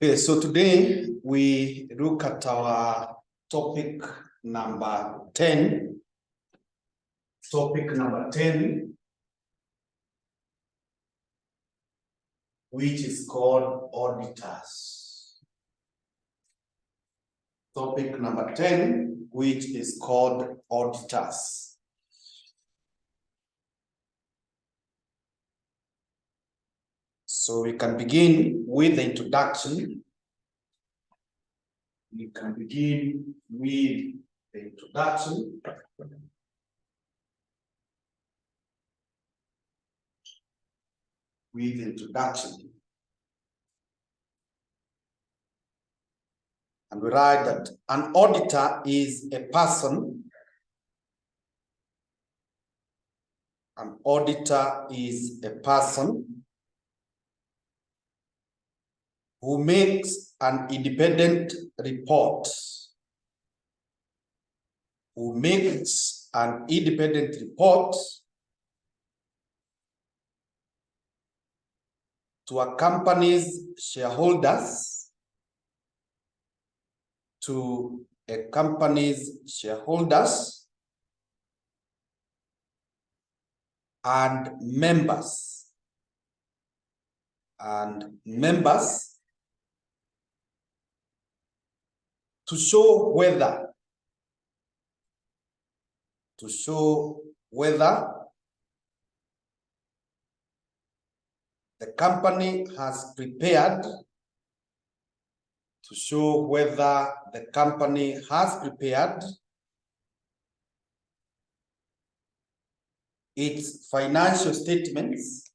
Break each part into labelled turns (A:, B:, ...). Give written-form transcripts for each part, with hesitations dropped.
A: Okay, so today we look at our topic number 10. Topic number 10, which is called auditors. Topic number 10, which is called auditors. So we can begin with the introduction. We can begin with the introduction. With the introduction. And we write that an auditor is a person. An auditor is a person who makes an independent report. Who makes an independent report to a company's shareholders, and members, to show whether the company has prepared its financial statements,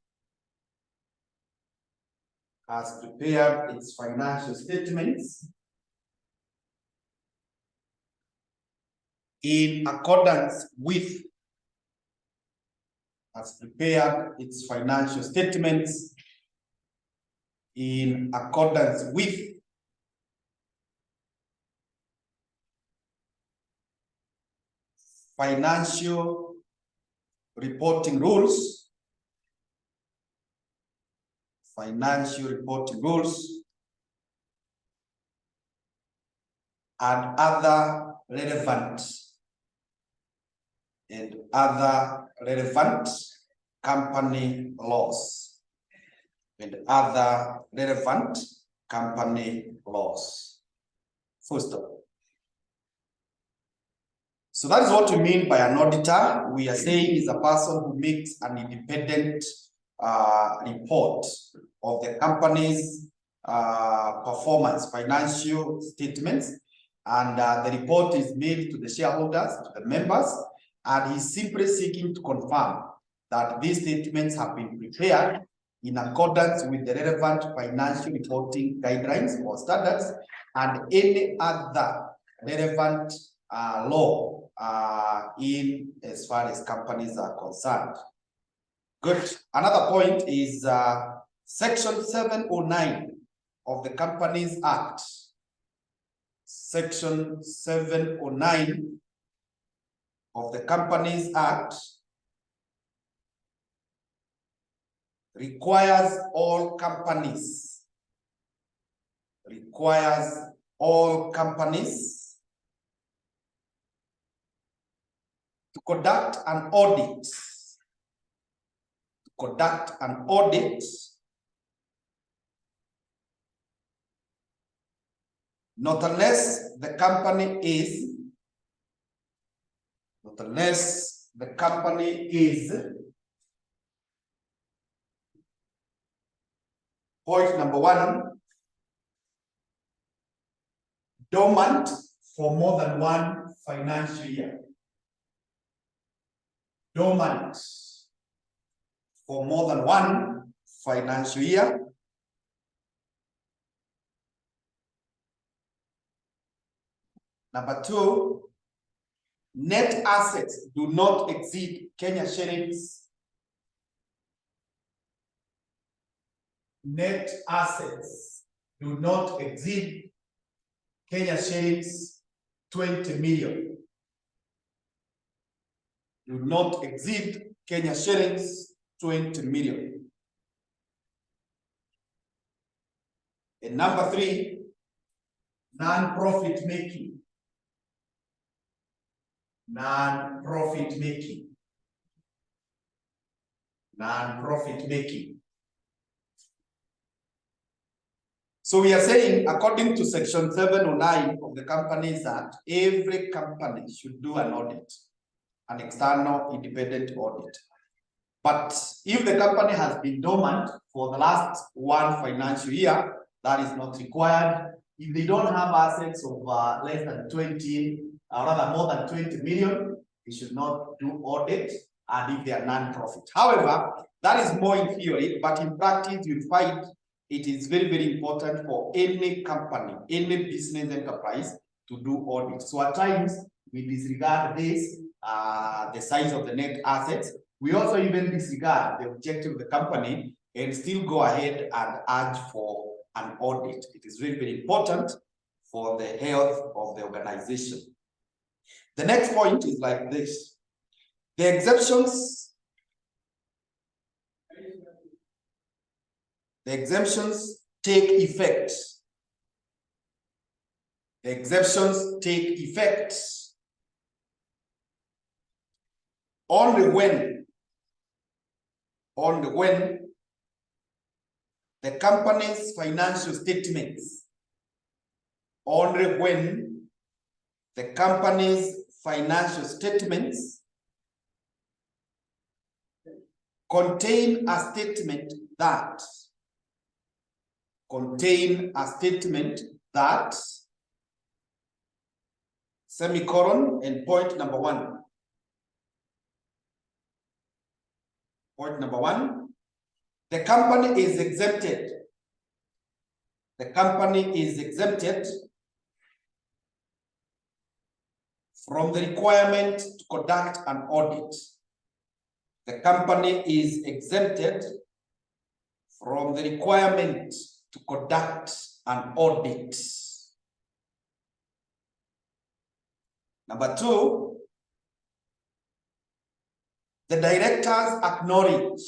A: in accordance with financial reporting rules, and other relevant company laws. First of all. So that is what we mean by an auditor. We are saying is a person who makes an independent report of the company's performance, financial statements, and the report is made to the shareholders, to the members, and he's simply seeking to confirm that these statements have been prepared in accordance with the relevant financial reporting guidelines or standards and any other relevant law in as far as companies are concerned. Good. Another point is Section 709 of the Companies Act. Section 709 of the Companies Act requires all companies to conduct an audit, not unless the company is point number 1, dormant for more than one financial year. Dormant for more than one financial year. Number 2, net assets do not exceed Kenya shillings. Net assets do not exceed Kenya shillings 20 million. Do not exceed Kenya shillings 20 million. And number 3, non-profit making. Non-profit making. Non-profit making. So we are saying, according to section 709 of the Companies Act, every company should do an audit, an external independent audit. But if the company has been dormant for the last 1 financial year, that is not required. If they don't have assets of less than 20, or rather more than 20 million, they should not do audit, and if they are non-profit. However, that is more in theory, but in practice, you'll find it is very, very important for any company, any business enterprise to do audit. So at times, we disregard this, the size of the net assets. We also even disregard the objective of the company and still go ahead and urge for an audit. It is very, very important for the health of the organization. The next point is like this. The exemptions take effect. The exemptions take effect only when the company's financial statements, contain a statement that, semicolon, and point number 1. Point number 1, the company is exempted. The company is exempted from the requirement to conduct an audit. The company is exempted from the requirement to conduct an audit. Number 2, the directors acknowledge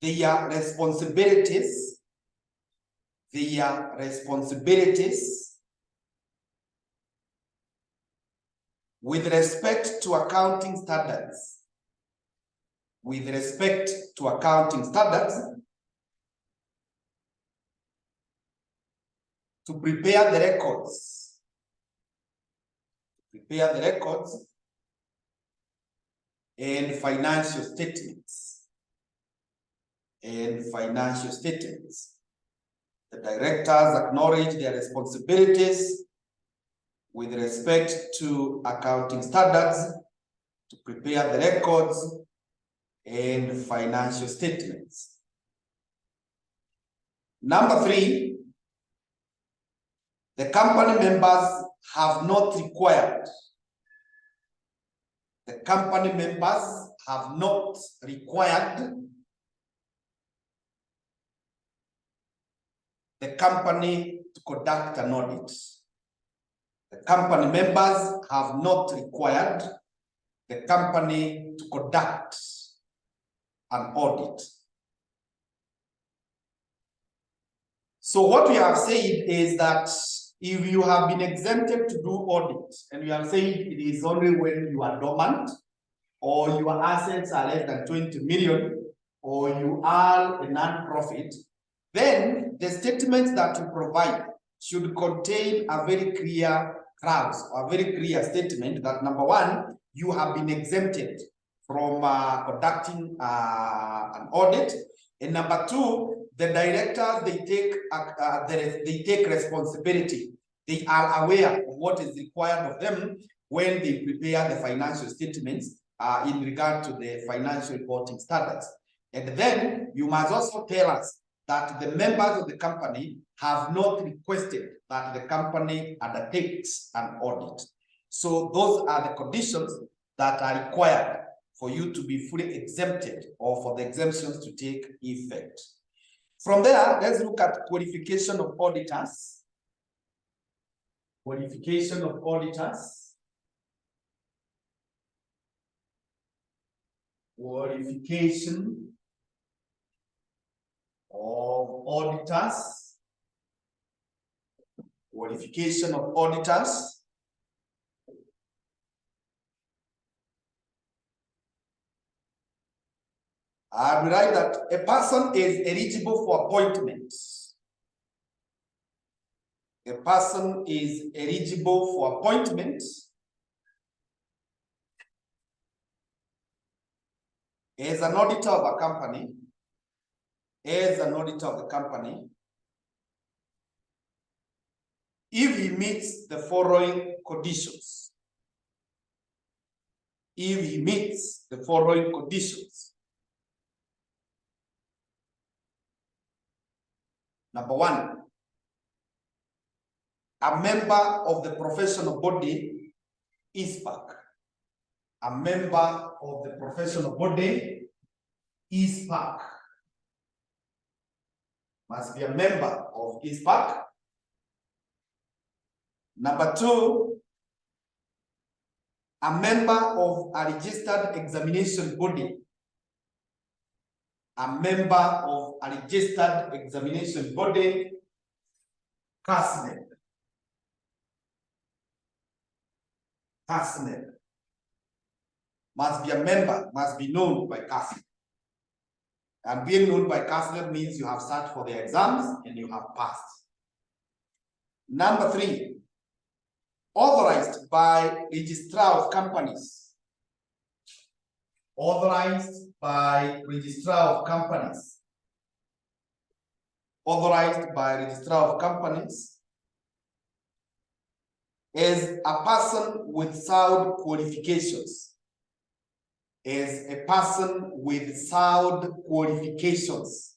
A: their responsibilities with respect to accounting standards. To prepare the records and financial statements. The directors acknowledge their responsibilities with respect to accounting standards, to prepare the records and financial statements. Number 3, the company members have not required. The company to conduct an audit. The company members have not required the company to conduct an audit. So what we have said is that if you have been exempted to do audit, and we have said it is only when you are dormant, or your assets are less than 20 million, or you are a non-profit, then the statements that you provide should contain a very clear clause, or a very clear statement that, number 1, you have been exempted from conducting an audit, and number 2, the directors, they take responsibility. They are aware of what is required of them when they prepare the financial statements in regard to the financial reporting standards. And then you must also tell us that the members of the company have not requested that the company undertakes an audit. So those are the conditions that are required for you to be fully exempted, or for the exemptions to take effect. From there, let's look at qualification of auditors. Qualification of auditors. Qualification of auditors. Qualification of auditors. We write that a person is eligible for appointment. A person is eligible for appointment as an auditor of a company, if he meets the following conditions. If he meets the following conditions. Number one, a member of the professional body ISPAC. A member of the professional body ISPAC. Must be a member of ISPAC. Number two, a member of a registered examination body. A member of a registered examination body, CASNEB. CASNEB. Must be a member, must be known by CASNEB. And being known by CASNEB means you have sat for the exams and you have passed. Number three, authorized by registrar of companies. Authorized by registrar of companies. Authorized by registrar of companies is a person with sound qualifications. Is a person with sound qualifications.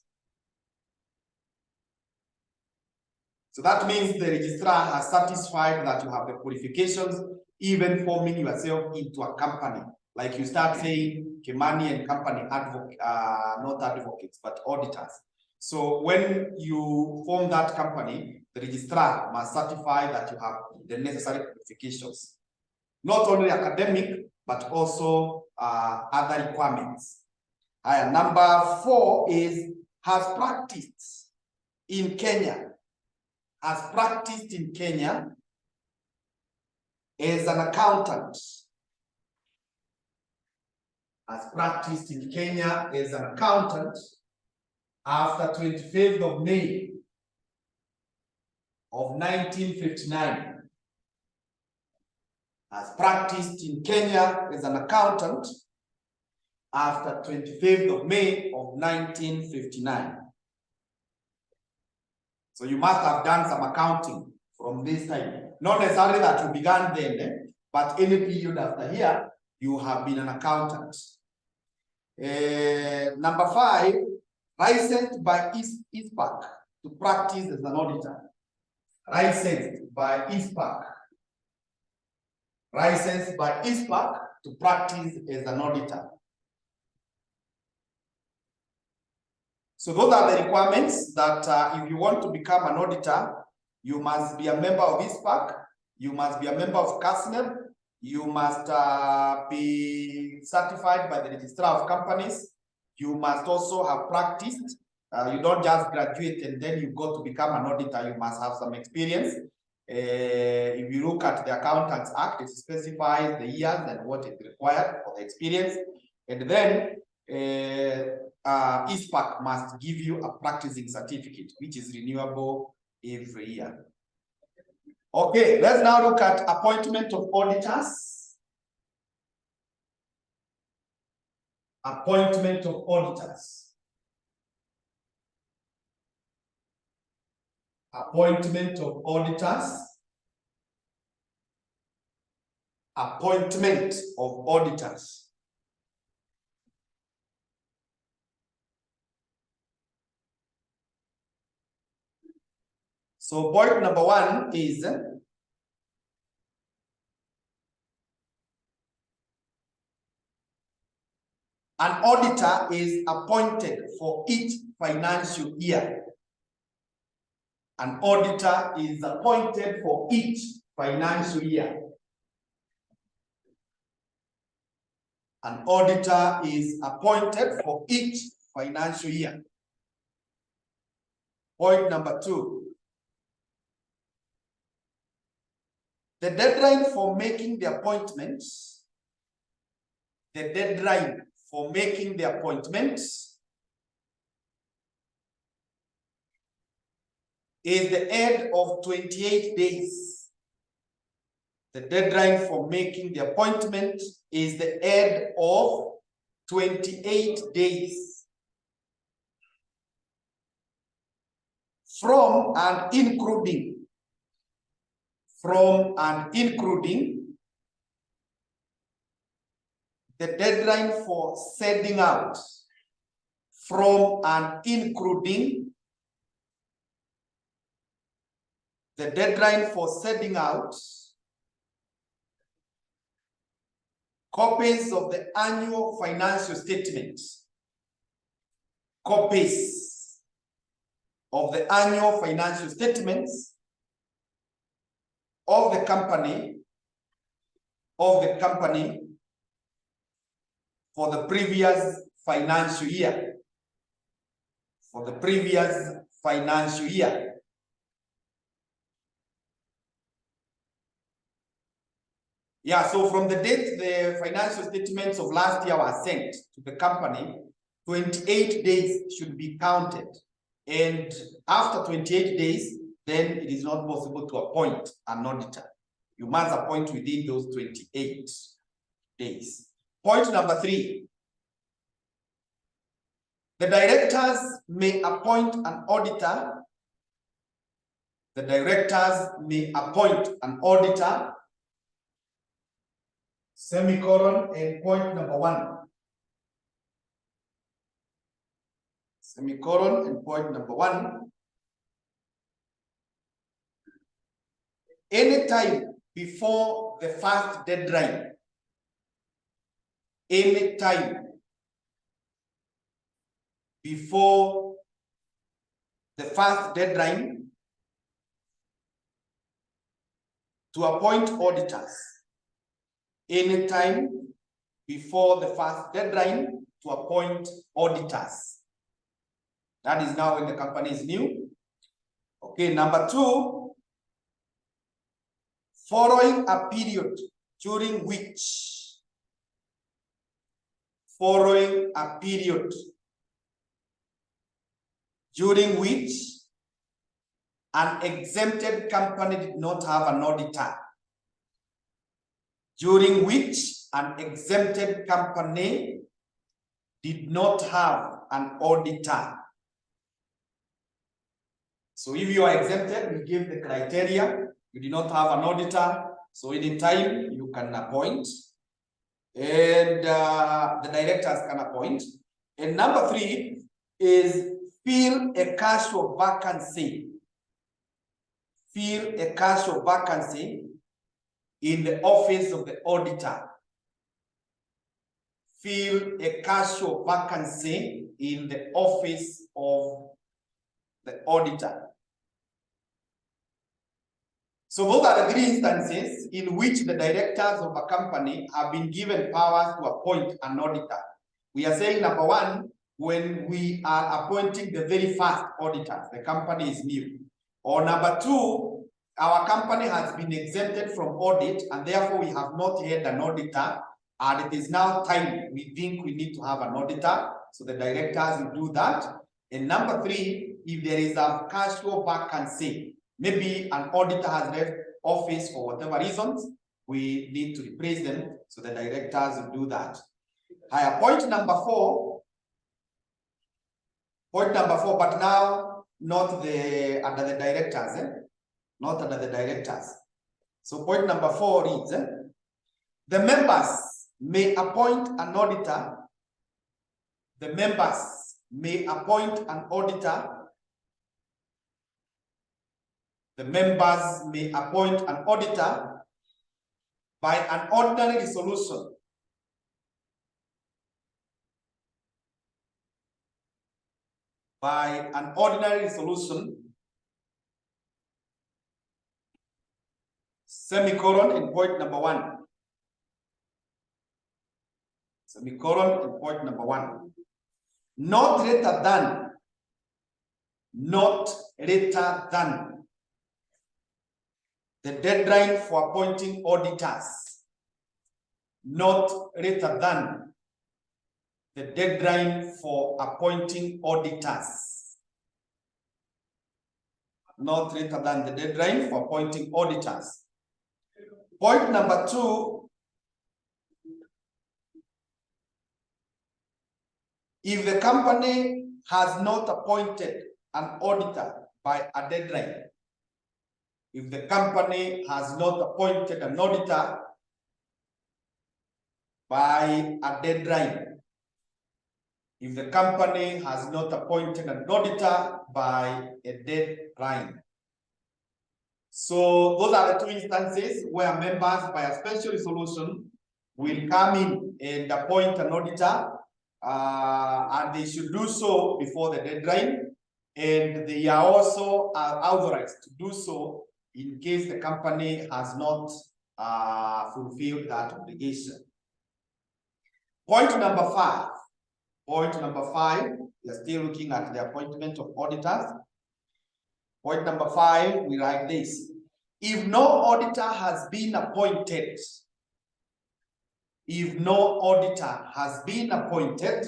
A: So that means the registrar has satisfied that you have the qualifications, even forming yourself into a company. Like you start saying Kimani and Company advocate, not advocates, but auditors. So when you form that company, the registrar must certify that you have the necessary qualifications. Not only academic, but also other requirements. Number four is has practiced in Kenya. Has practiced in Kenya as an accountant. Has practiced in Kenya as an accountant after 25th of May of 1959. Has practiced in Kenya as an accountant after 25th of May of 1959. So you must have done some accounting from this time. Not necessarily that you began then, but any period after here, you have been an accountant. Number five, licensed by ISPAC to practice as an auditor. Licensed by ISPAC. Licensed by ISPAC to practice as an auditor. So those are the requirements that if you want to become an auditor, you must be a member of ISPAC, you must be a member of CASNEB, you must be certified by the registrar of companies, you must also have practiced. You don't just graduate and then you go to become an auditor, you must have some experience. If you look at the Accountants Act, it specifies the years and what is required for the experience. And then ISPAC must give you a practicing certificate, which is renewable every year. Okay, let's now look at appointment of auditors. Appointment of auditors. Appointment of auditors. Appointment of auditors. So point number one is an auditor is appointed for each financial year. An auditor is appointed for each financial year. An auditor is appointed for each financial year. Point number 2. The deadline for making the appointments, is the end of 28 days. The deadline for making the appointment is the end of 28 days. From and including the deadline for sending out, from and including the deadline for sending out copies of the annual financial statements, copies of the annual financial statements of the company for the previous financial year. Yeah, so from the date the financial statements of last year were sent to the company, 28 days should be counted. And after 28 days, then it is not possible to appoint an auditor. You must appoint within those 28 days. Point number 3. The directors may appoint an auditor. Semicolon, and point number 1. Semicolon, and point number 1. Anytime before the first deadline. Anytime before the first deadline to appoint auditors. Anytime before the first deadline to appoint auditors. That is now when the company is new. Okay, number 2, following a period during which an exempted company did not have an auditor. During which an exempted company did not have an auditor. So if you are exempted, we give the criteria. You do not have an auditor, so anytime you can appoint, and the directors can appoint. And number 3 is fill a casual vacancy. Fill a casual vacancy in the office of the auditor. Fill a casual vacancy in the office of the auditor. So those are the 3 instances in which the directors of a company have been given powers to appoint an auditor. We are saying number 1, when we are appointing the very first auditor, the company is new. Or number 2, our company has been exempted from audit and therefore we have not had an auditor, and it is now time we think we need to have an auditor, so the directors will do that. And number 3, if there is a casual vacancy, maybe an auditor has left office for whatever reasons, we need to replace them, so the directors will do that. Point number 4, but now not under the directors, not under the directors. So point number 4 is, the members may appoint an auditor. The members may appoint an auditor. The members may appoint an auditor by an ordinary resolution. By an ordinary resolution, semicolon, in point number 1. semicolon, and point number 1. Not later than. Not later than the deadline for appointing auditors. Not later than the deadline for appointing auditors. Not later than the deadline for appointing auditors. Point number 2, if the company has not appointed an auditor by a deadline, if the company has not appointed an auditor by a deadline, if the company has not appointed an auditor by a deadline. So those are the 2 instances where members by a special resolution will come in and appoint an auditor, and they should do so before the deadline, and they are also authorized to do so in case the company has not fulfilled that obligation. Point number 5. Point number 5, we are still looking at the appointment of auditors. Point number 5, we write this. If no auditor has been appointed, if no auditor has been appointed,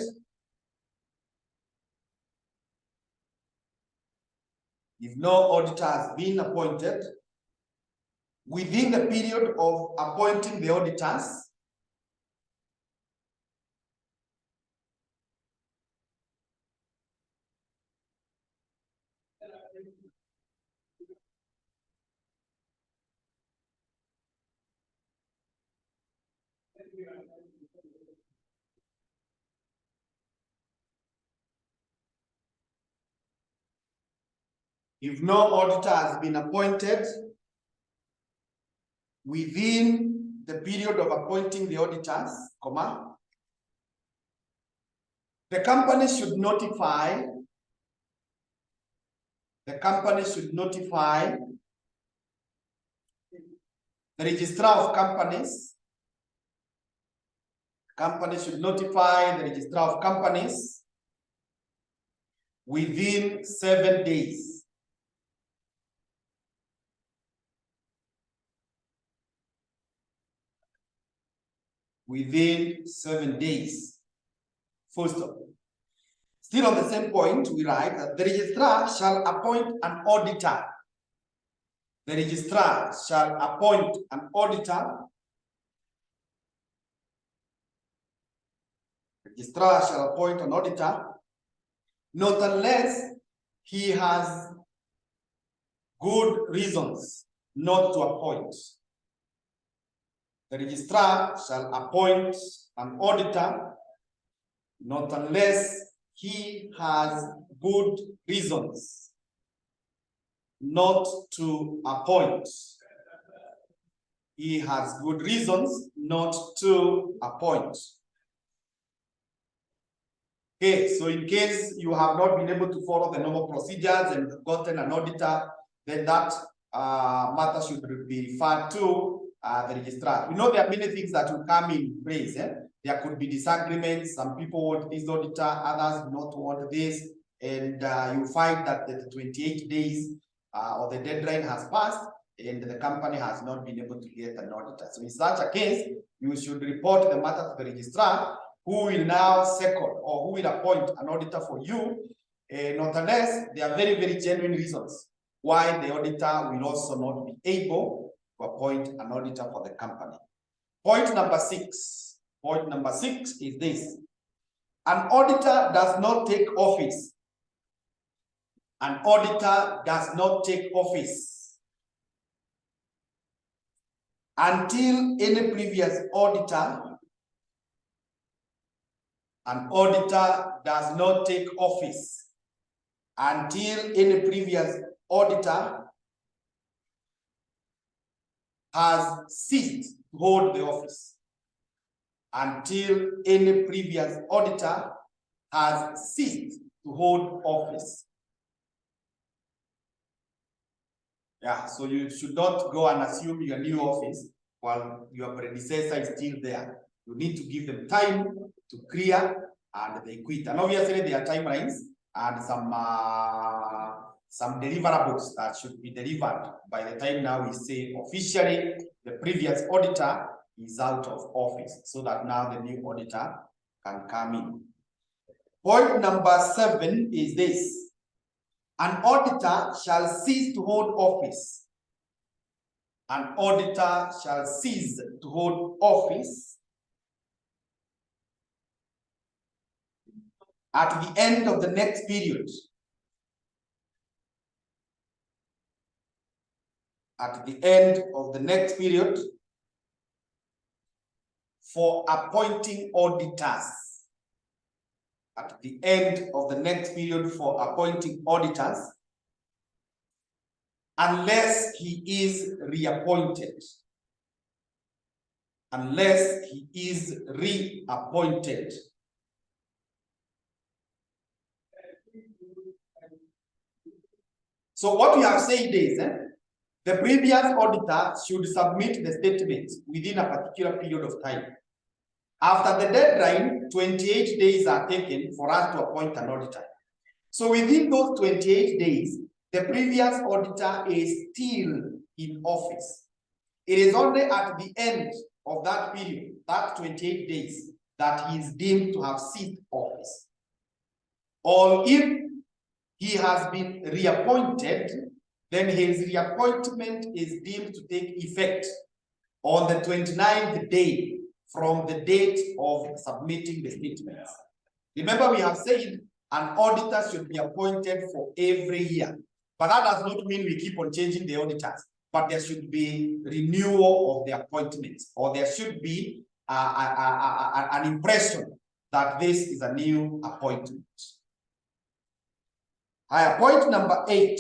A: if no auditor has been appointed within the period of appointing the auditors, if no auditor has been appointed within the period of appointing the auditors, comma, the company should notify the registrar of companies. Company should notify the registrar of companies within 7 days. Within 7 days. Full stop. Still on the same point, we write that the registrar shall appoint an auditor. The registrar shall appoint an auditor. The registrar shall appoint an auditor, not unless he has good reasons not to appoint. The registrar shall appoint an auditor, not unless he has good reasons not to appoint. He has good reasons not to appoint. Okay, so in case you have not been able to follow the normal procedures and gotten an auditor, then that matter should be referred to the registrar. We know there are many things that will come in place. There could be disagreements. Some people want this auditor, others do not want this, and you find that the 28 days or the deadline has passed and the company has not been able to get an auditor. So in such a case, you should report the matter to the registrar, who will now second or who will appoint an auditor for you, not unless there are very, very genuine reasons why the auditor will also not be able to appoint an auditor for the company. Point number 6. Point number 6 is this. An auditor does not take office. An auditor does not take office until any previous auditor. An auditor does not take office until any previous auditor has ceased to hold the office. Until any previous auditor has ceased to hold office. Yeah, so you should not go and assume your new office while your predecessor is still there. You need to give them time to clear, and they quit. And obviously there are timelines and some deliverables that should be delivered by the time now we say officially the previous auditor is out of office, so that now the new auditor can come in. Point number 7 is this: an auditor shall cease to hold office. An auditor shall cease to hold office at the end of the next period. At the end of the next period for appointing auditors. At the end of the next period for appointing auditors, unless he is reappointed. Unless he is reappointed. So what we have said is, the previous auditor should submit the statements within a particular period of time. After the deadline, 28 days are taken for us to appoint an auditor. So within those 28 days, the previous auditor is still in office. It is only at the end of that period, that 28 days, that he is deemed to have ceased office. Or if he has been reappointed, then his reappointment is deemed to take effect on the 29th day from the date of submitting the statements. Remember, we have said an auditor should be appointed for every year, but that does not mean we keep on changing the auditors, but there should be renewal of the appointments, or there should be an impression that this is a new appointment. Point number 8.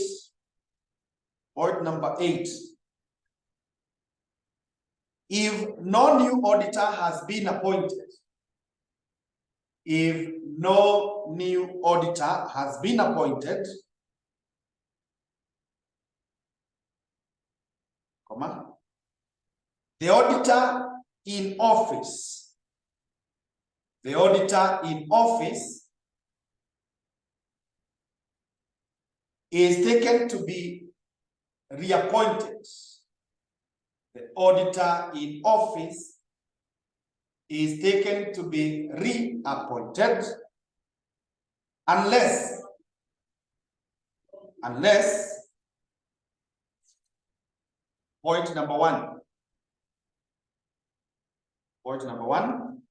A: Point number 8. If no new auditor has been appointed, if no new auditor has been appointed, the auditor in office, the auditor in office is taken to be reappointed. The auditor in office is taken to be reappointed unless point number 1. Point number 1.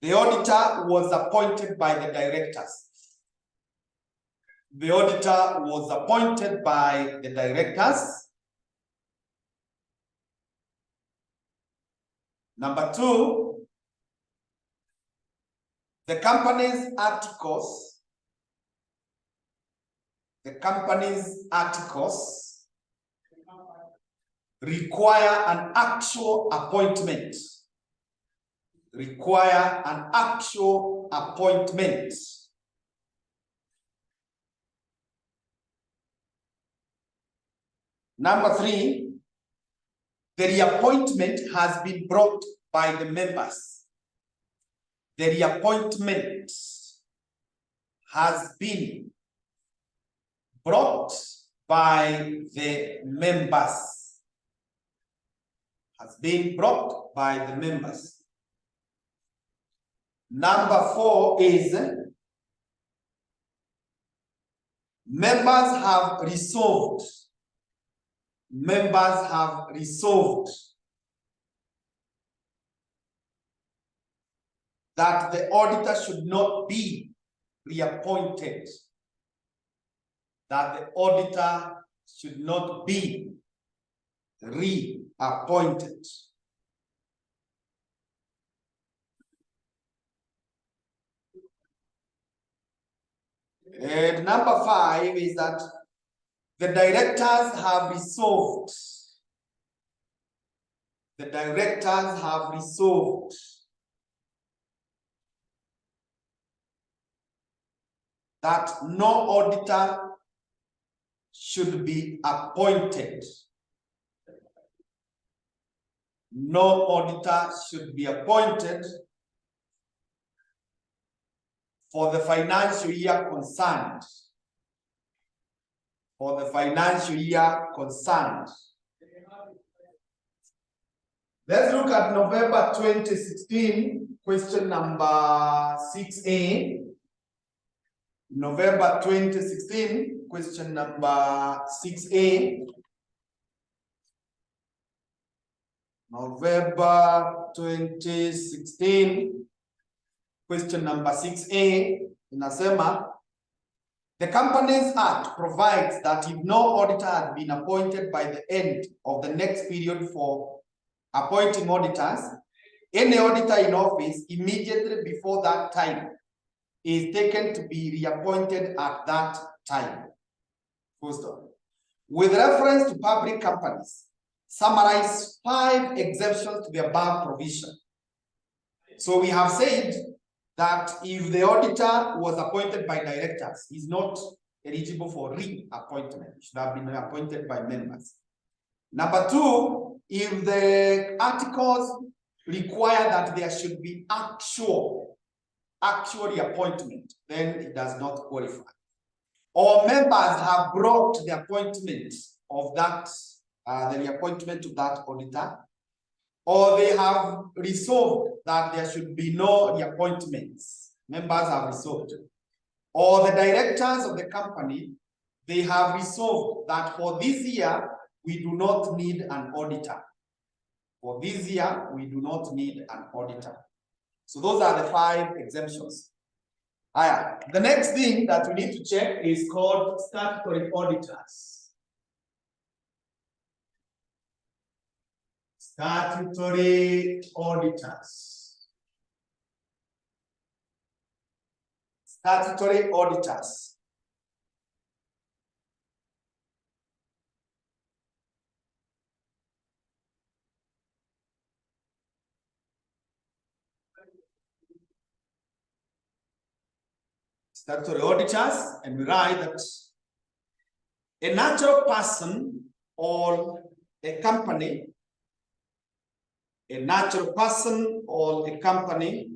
A: The auditor was appointed by the directors. The auditor was appointed by the directors. Number 2, the company's articles require an actual appointment. Require an actual appointment. Number 3, the reappointment has been brought by the members. The reappointment has been brought by the members. Has been brought by the members. Number 4 is members have resolved. Members have resolved that the auditor should not be reappointed. That the auditor should not be reappointed. And number 5 is that the directors have resolved. The directors have resolved that no auditor should be appointed. no auditor should be appointed for the financial year concerned. For the financial year concerned. Let's look at November 2016, question number 6A. November 2016, question number 6A. November 2016, question number 6A, inasema, the Companies Act provides that if no auditor has been appointed by the end of the next period for appointing auditors, any auditor in office immediately before that time is taken to be reappointed at that time. First of all, with reference to public companies, summarize 5 exemptions to the above provision. So we have said that if the auditor was appointed by directors, he's not eligible for reappointment. He should have been appointed by members. Number 2, if the articles require that there should be actual appointment, then it does not qualify. Or members have brought the appointment of that, the appointment to that auditor, or they have resolved that there should be no reappointments. Members have resolved. Or the directors of the company, they have resolved that for this year, we do not need an auditor. For this year, we do not need an auditor. So those are the 5 exemptions. The next thing that we need to check is called statutory auditors. Statutory auditors. Statutory auditors. Statutory auditors, and we write that a natural person or a company, a natural person or a company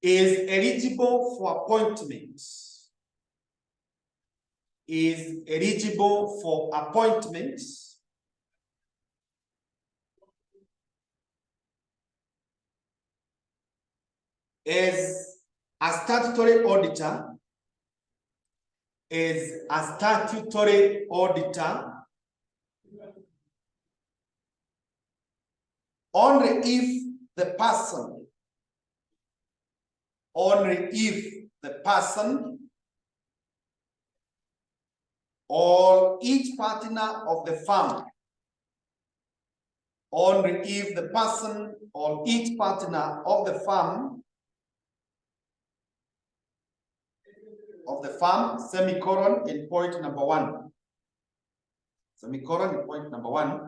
A: is eligible for appointment. Is eligible for appointment as a statutory auditor, only if the person or each partner of the firm, only if the person or each partner of the firm, semicolon, in point number 1. Semicolon in point number 1.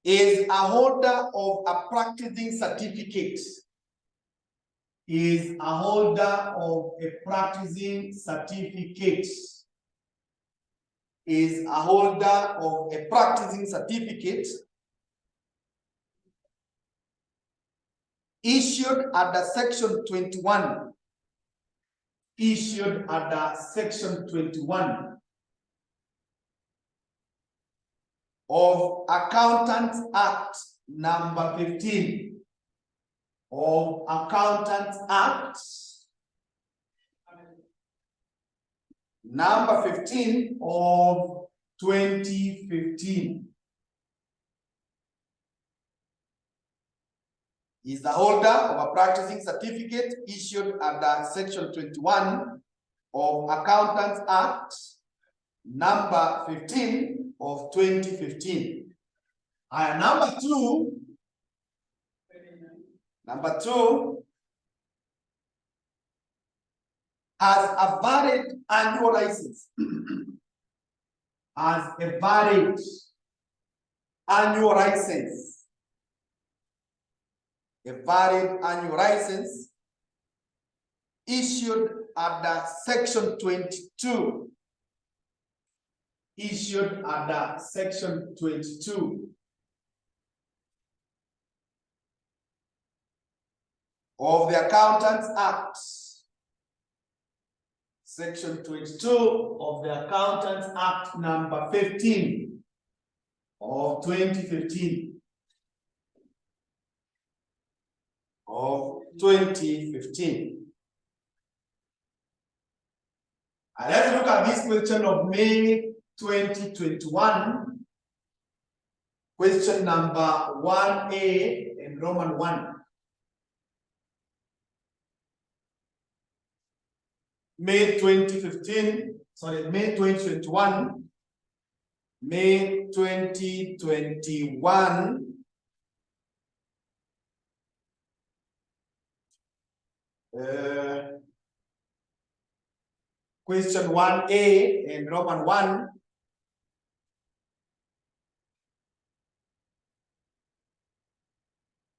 A: Is a holder of a practicing certificate. Is a holder of a practicing certificate. Is a holder of a practicing certificate issued under section 21. Issued under section 21 of Accountants Act number 15. Of Accountants Act number 15 of 2015. Is the holder of a practicing certificate issued under section 21 of Accountants Act number 15 of 2015. And number two has a valid annual license. Has a valid annual license. A valid annual license issued under section 22. issued under Section 22 of the Accountants Act. Section 22 of the Accountants Act number 15 of 2015. And let's look at this question of May 2021. Question number 1A in Roman 1. May 2021. May 2021. Question 1A in Roman 1.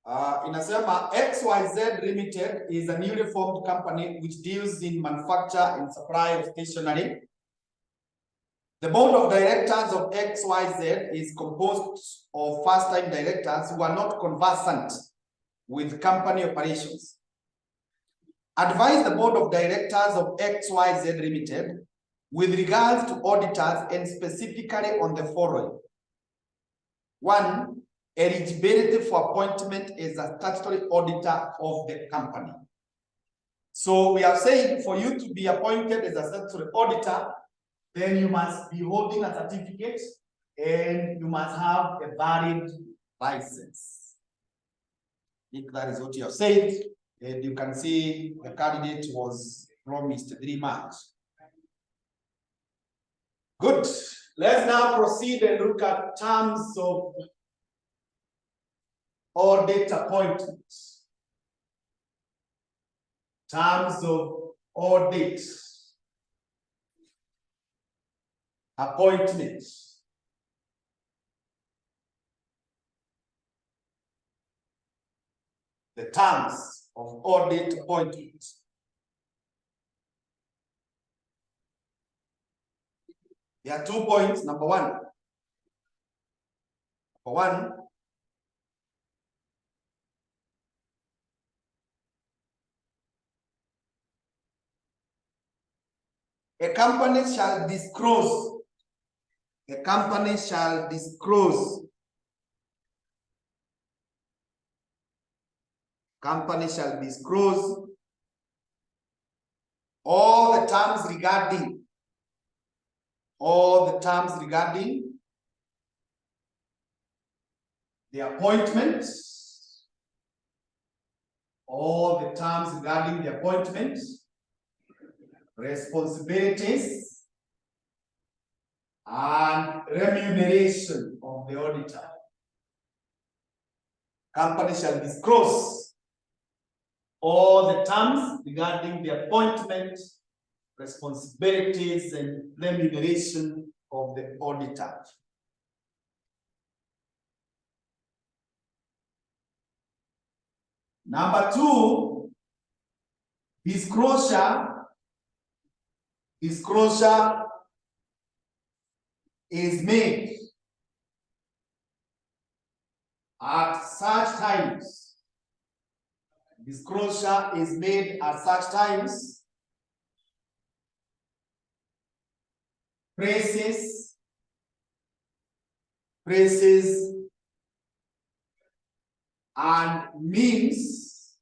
A: Inasema XYZ Limited is a newly formed company which deals in manufacture and supply of stationery. The board of directors of XYZ is composed of first-time directors who are not conversant with company operations. Advise the board of directors of XYZ Limited with regards to auditors and specifically on the following. 1. Eligibility for appointment as a statutory auditor of the company. So we are saying for you to be appointed as a statutory auditor, then you must be holding a certificate and you must have a valid license. If that is what you have said, and you can see the candidate was promised 3 months. Good. Let's now proceed and look at terms of audit appointment. Terms of audit appointment. The terms of audit appointment. There are 2 points. Number one, a company shall disclose. A company shall disclose. Company shall disclose all the terms regarding the appointment, all the terms regarding the appointment, responsibilities, and remuneration of the auditor. Company shall disclose all the terms regarding the appointment, responsibilities, and remuneration of the auditor. Number 2, disclosure. Disclosure is made at such times. Disclosure is made at such times, places, and means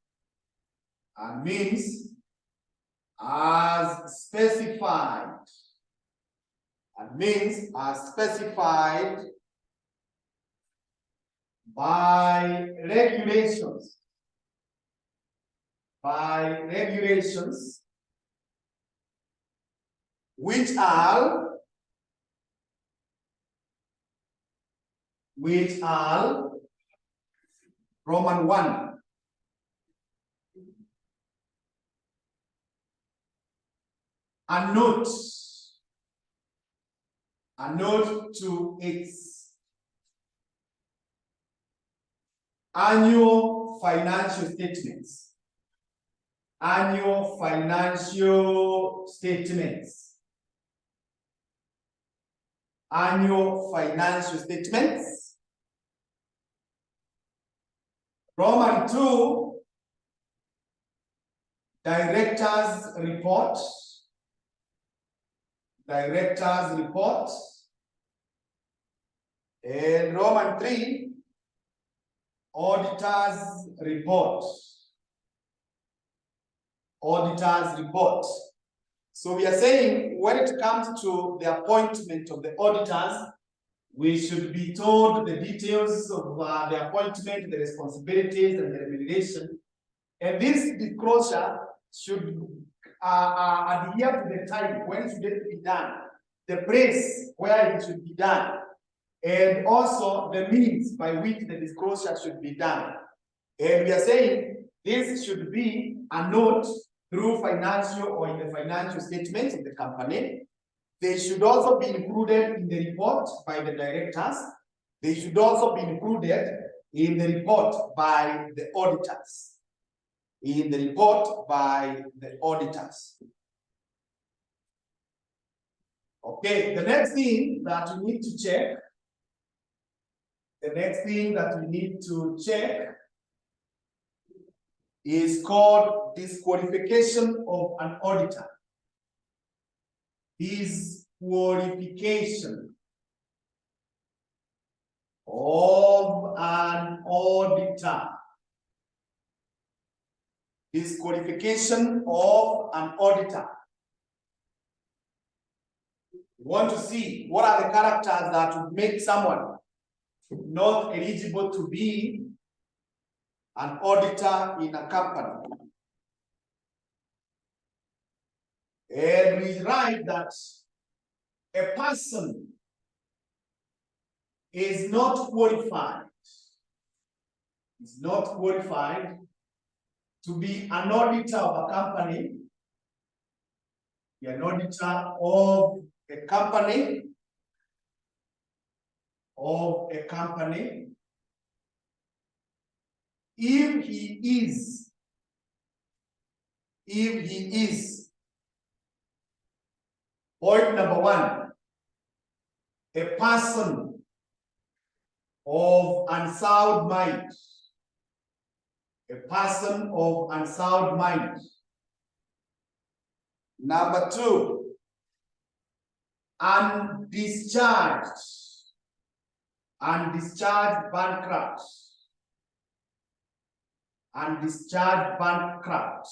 A: as specified. By regulations. Which are Roman 1. A note to its annual financial statements. annual financial statements. Roman 2, directors report. Directors report. And Roman 3, auditors report. Auditors report. So we are saying when it comes to the appointment of the auditors, we should be told the details of the appointment, the responsibilities, and the remuneration. And this disclosure should adhere to the time when it should be done, the place where it should be done, and also the means by which the disclosure should be done. And we are saying this should be a note through financial or in the financial statements of the company. They should also be included in the report by the directors. They should also be included in the report by the auditors. In the report by the auditors. Okay, the next thing that we need to check, is called disqualification of an auditor. Disqualification of an auditor. Disqualification of an auditor. We want to see what are the characters that would make someone not eligible to be an auditor in a company. And we write that a person is not qualified to be an auditor of a company, an auditor of a company, if he is, point number 1, a person of unsound mind. A person of unsound mind. Number 2, undischarged bankrupt. Undischarged bankrupt.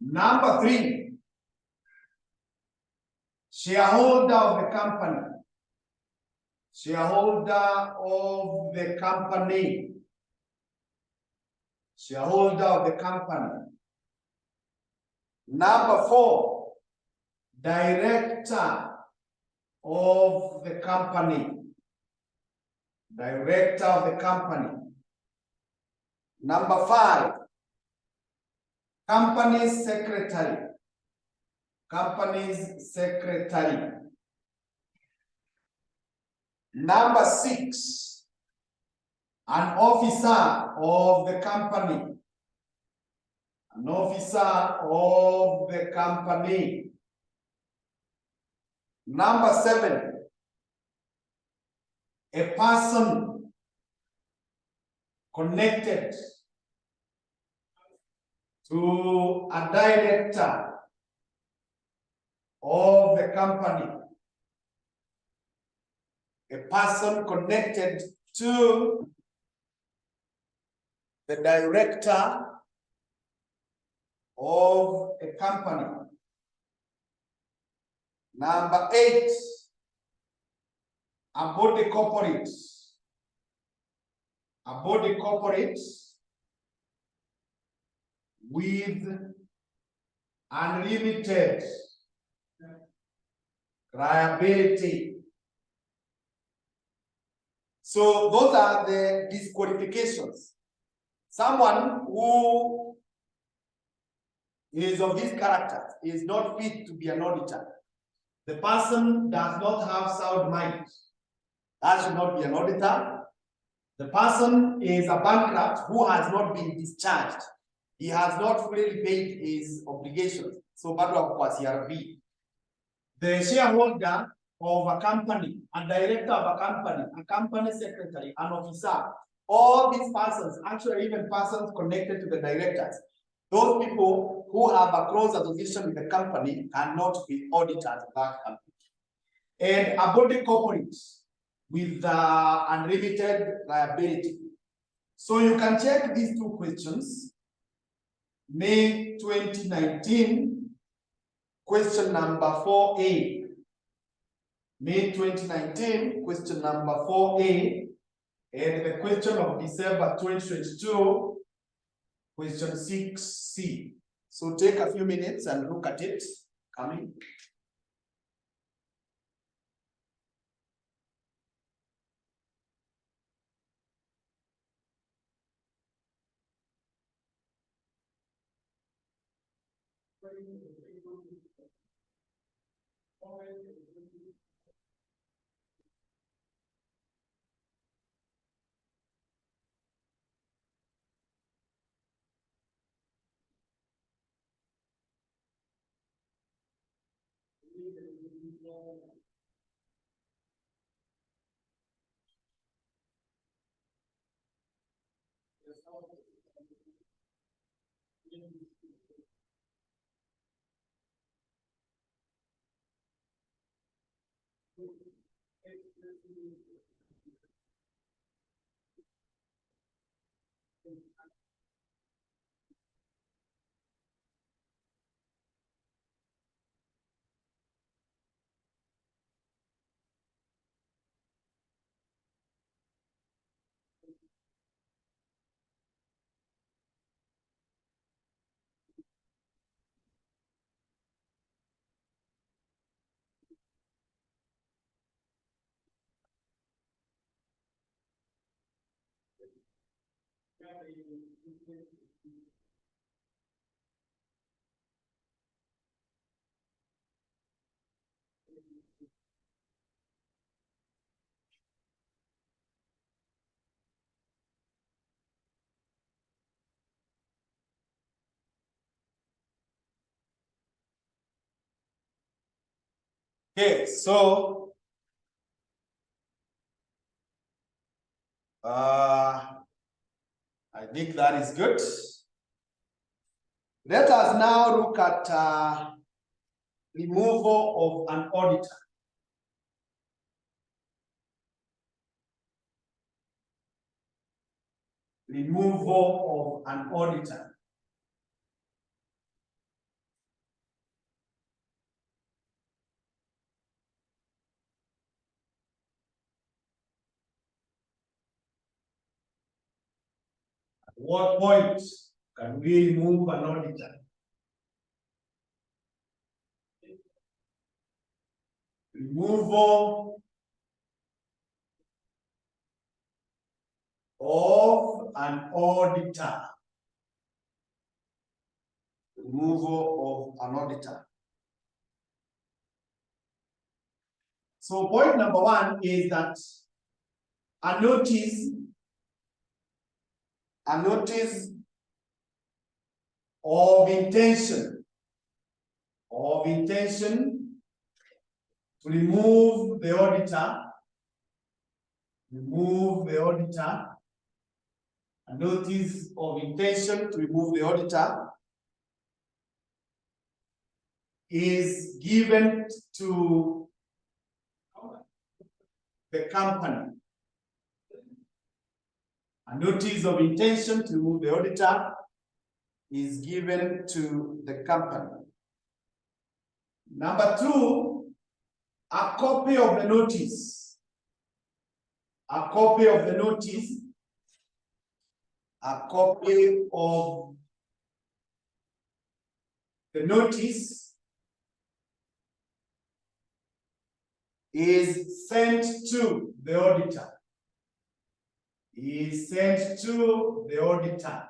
A: Number 3, shareholder of the company. Shareholder of the company. Shareholder of the company. Number 4, director of the company. Director of the company. Number 5, company's secretary. Company's secretary. Number 6, an officer of the company. An officer of the company. Number 7, a person connected to a director of the company. A person connected to the director of a company. Number 8, a body corporate. A body corporate with unlimited liability. So those are the disqualifications. Someone who is of these characters is not fit to be an auditor. The person does not have sound mind. That should not be an auditor. The person is a bankrupt who has not been discharged. he has not fully repaid his obligations. So bado ako kwa CRB. The shareholder of a company, a director of a company secretary, an officer, all these persons, actually even persons connected to the directors, those people who have a close association with the company cannot be auditors of that company. And a body corporate with unlimited liability. So you can check these two questions. May 2019, question number 4A. May 2019, question number 4A. And the question of December 2022, question 6C. So take a few minutes and look at it. Coming. Okay, so I think that is good. Let us now look at removal of an auditor. Removal of an auditor. At what point can we remove an auditor? Removal of an auditor. Removal of an auditor. So point number one is that a notice of intention to remove the auditor, a notice of intention to remove the auditor is given to the company. A notice of intention to remove the auditor is given to the company. Number two, a copy of the notice. A copy of the notice. A copy of the notice is sent to the auditor. Is sent to the auditor.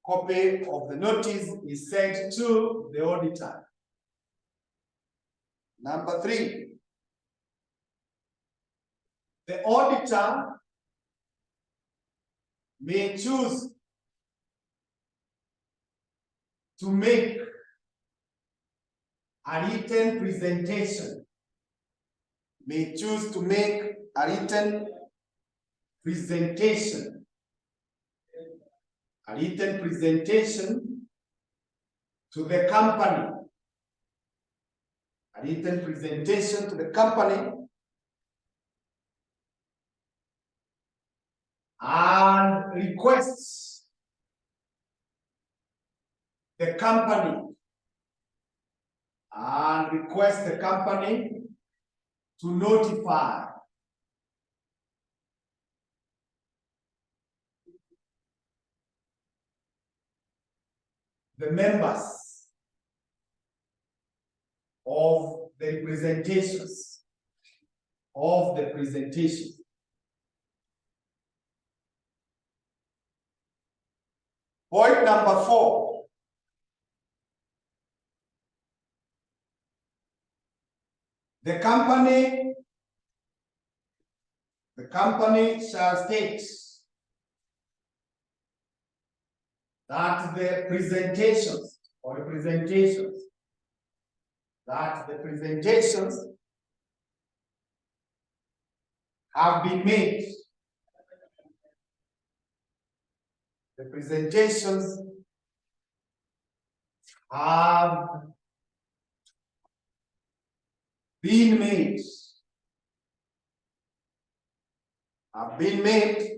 A: Copy of the notice is sent to the auditor. Number three, the auditor may choose to make a written presentation. May choose to make a written presentation. A written presentation to the company. A written presentation to the company. And requests the company to notify the members of the representations of the presentation. Point number 4. The company shall state that the presentations have been made. The presentations have been made.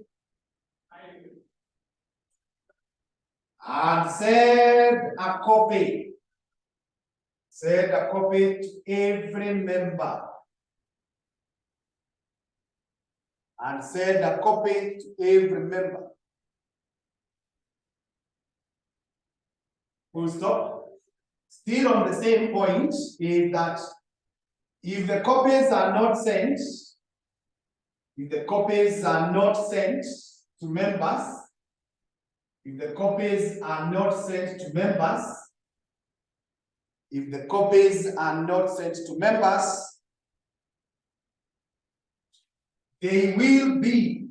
A: And send a copy to every member. And send a copy to every member. Full stop. Still on the same point is that if the copies are not sent, to members, they will be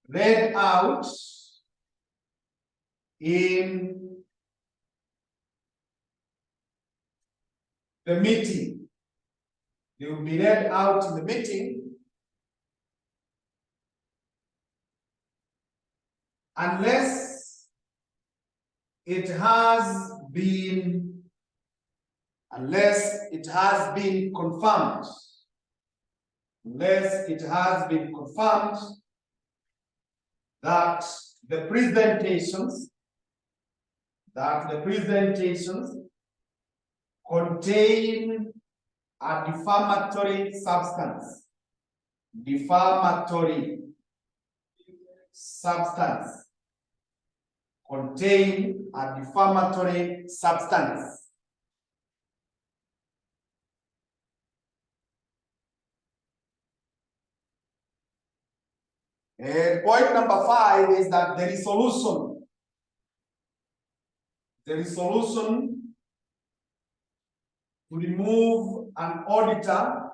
A: read out in the meeting. They will be read out in the meeting unless it has been confirmed. That the presentations contain a defamatory substance. Contain a defamatory substance. And point number 5 is that the resolution to remove an auditor,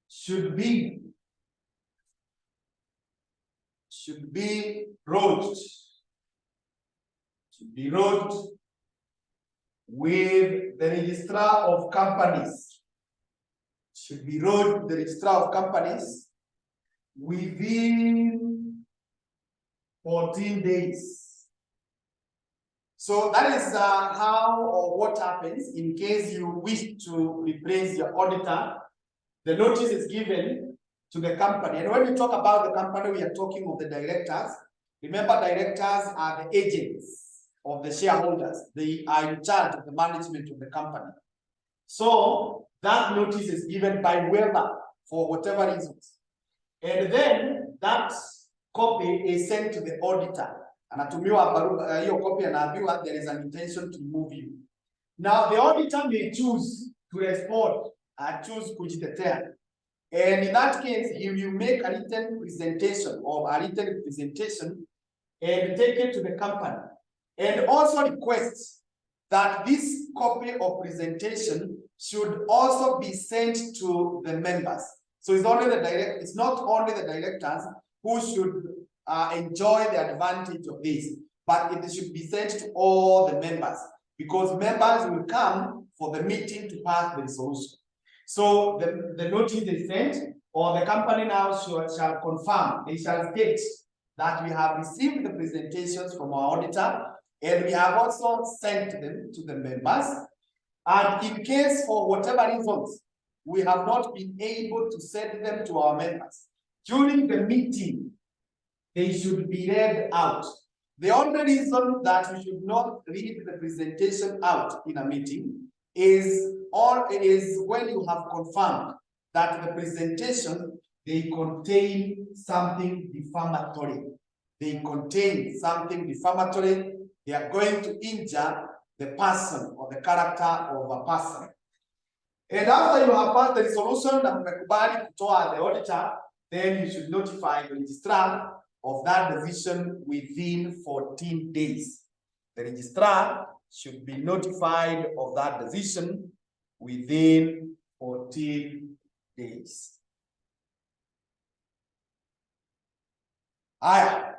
A: should be wrote with the registrar of companies. Within 14 days. So that is how or what happens in case you wish to replace your auditor. The notice is given to the company. And when we talk about the company, we are talking of the directors. Remember, directors are the agents of the shareholders. They are in charge of the management of the company. So that notice is given by whoever for whatever reasons. And then that copy is sent to the auditor. Anatumiwa hiyo copy anaambiwa there is an intention to remove you. Now the auditor may choose to respond and choose kujitetea. And in that case, he will make a written presentation and take it to the company. And also request that this copy of presentation should also be sent to the members. So it's not only the directors who should enjoy the advantage of this, but it should be sent to all the members, because members will come for the meeting to pass the resolution. So the notice is sent, or the company now shall confirm, they shall state that we have received the presentations from our auditor, and we have also sent them to the members. And in case, for whatever reasons, we have not been able to send them to our members, during the meeting, they should be read out. The only reason that we should not read the presentation out in a meeting is when you have confirmed that the presentation, they contain something defamatory. They contain something defamatory. They are going to injure the person or the character of a person. And after you have passed the resolution na mmekubali kutoa the auditor, then you should notify the registrar of that decision within 14 days. The registrar should be notified of that decision within 14 days. Aya.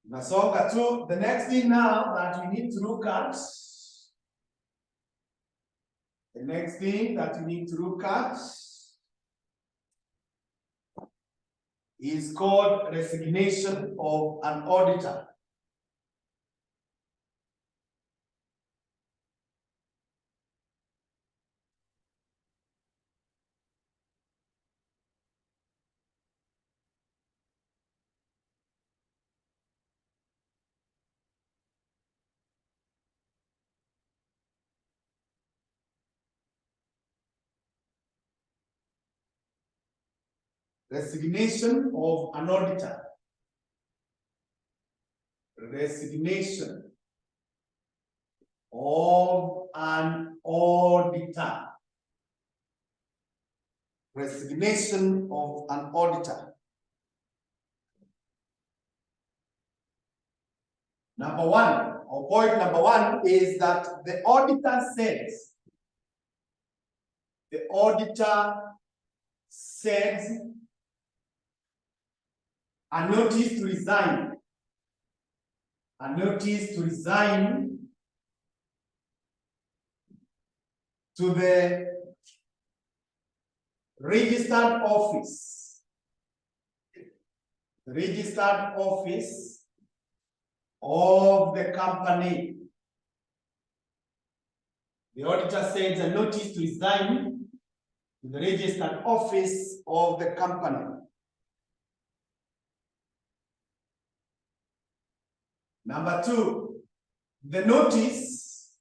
A: Nasonga to the next thing now that we need to look at. The next thing that we need to look at is called resignation of an auditor. Resignation of an auditor. Resignation of an auditor. Resignation of an auditor. Number one, or point number one, is that the auditor sends a notice to resign. A notice to resign to the registered office. The registered office of the company. The auditor sends a notice to resign to the registered office of the company. Number two, the notice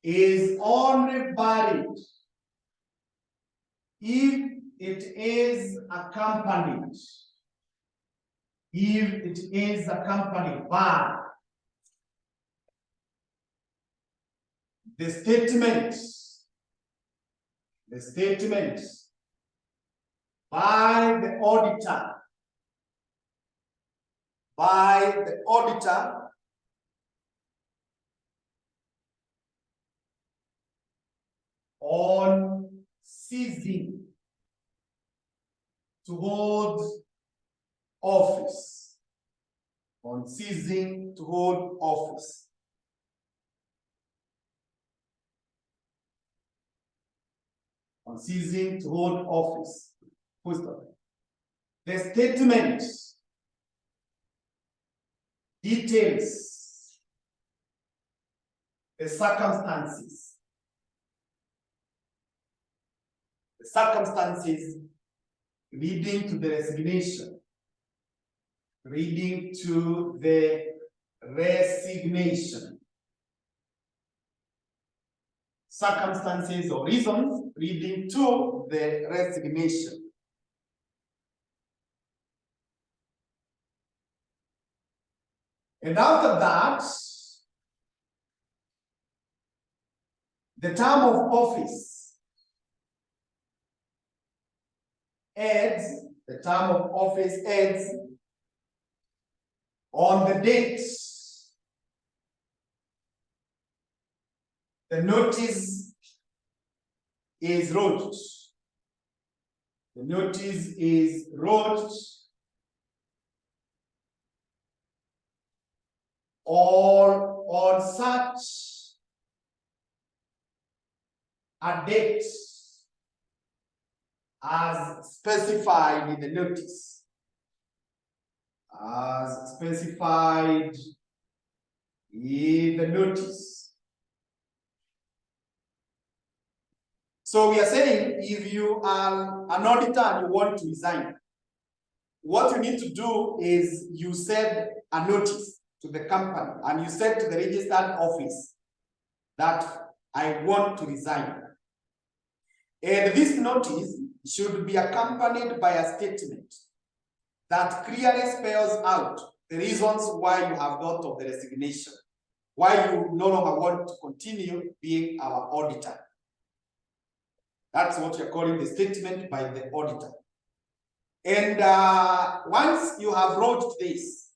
A: is only valid if it is accompanied. If it is accompanied by the statement by the auditor on ceasing to hold office. On ceasing to hold office. On ceasing to hold office. The statement details the circumstances leading to the resignation. Circumstances or reasons leading to the resignation. And after that, the term of office ends, on the date the notice is wrote. The notice is wrote or on such a date as specified in the notice. As specified in the notice. So we are saying if you are an auditor and you want to resign, what you need to do is you send a notice to the company and you said to the registered office that I want to resign. And this notice should be accompanied by a statement that clearly spells out the reasons why you have thought of the resignation, why you no longer want to continue being our auditor. That's what you're calling the statement by the auditor. And once you have wrote this,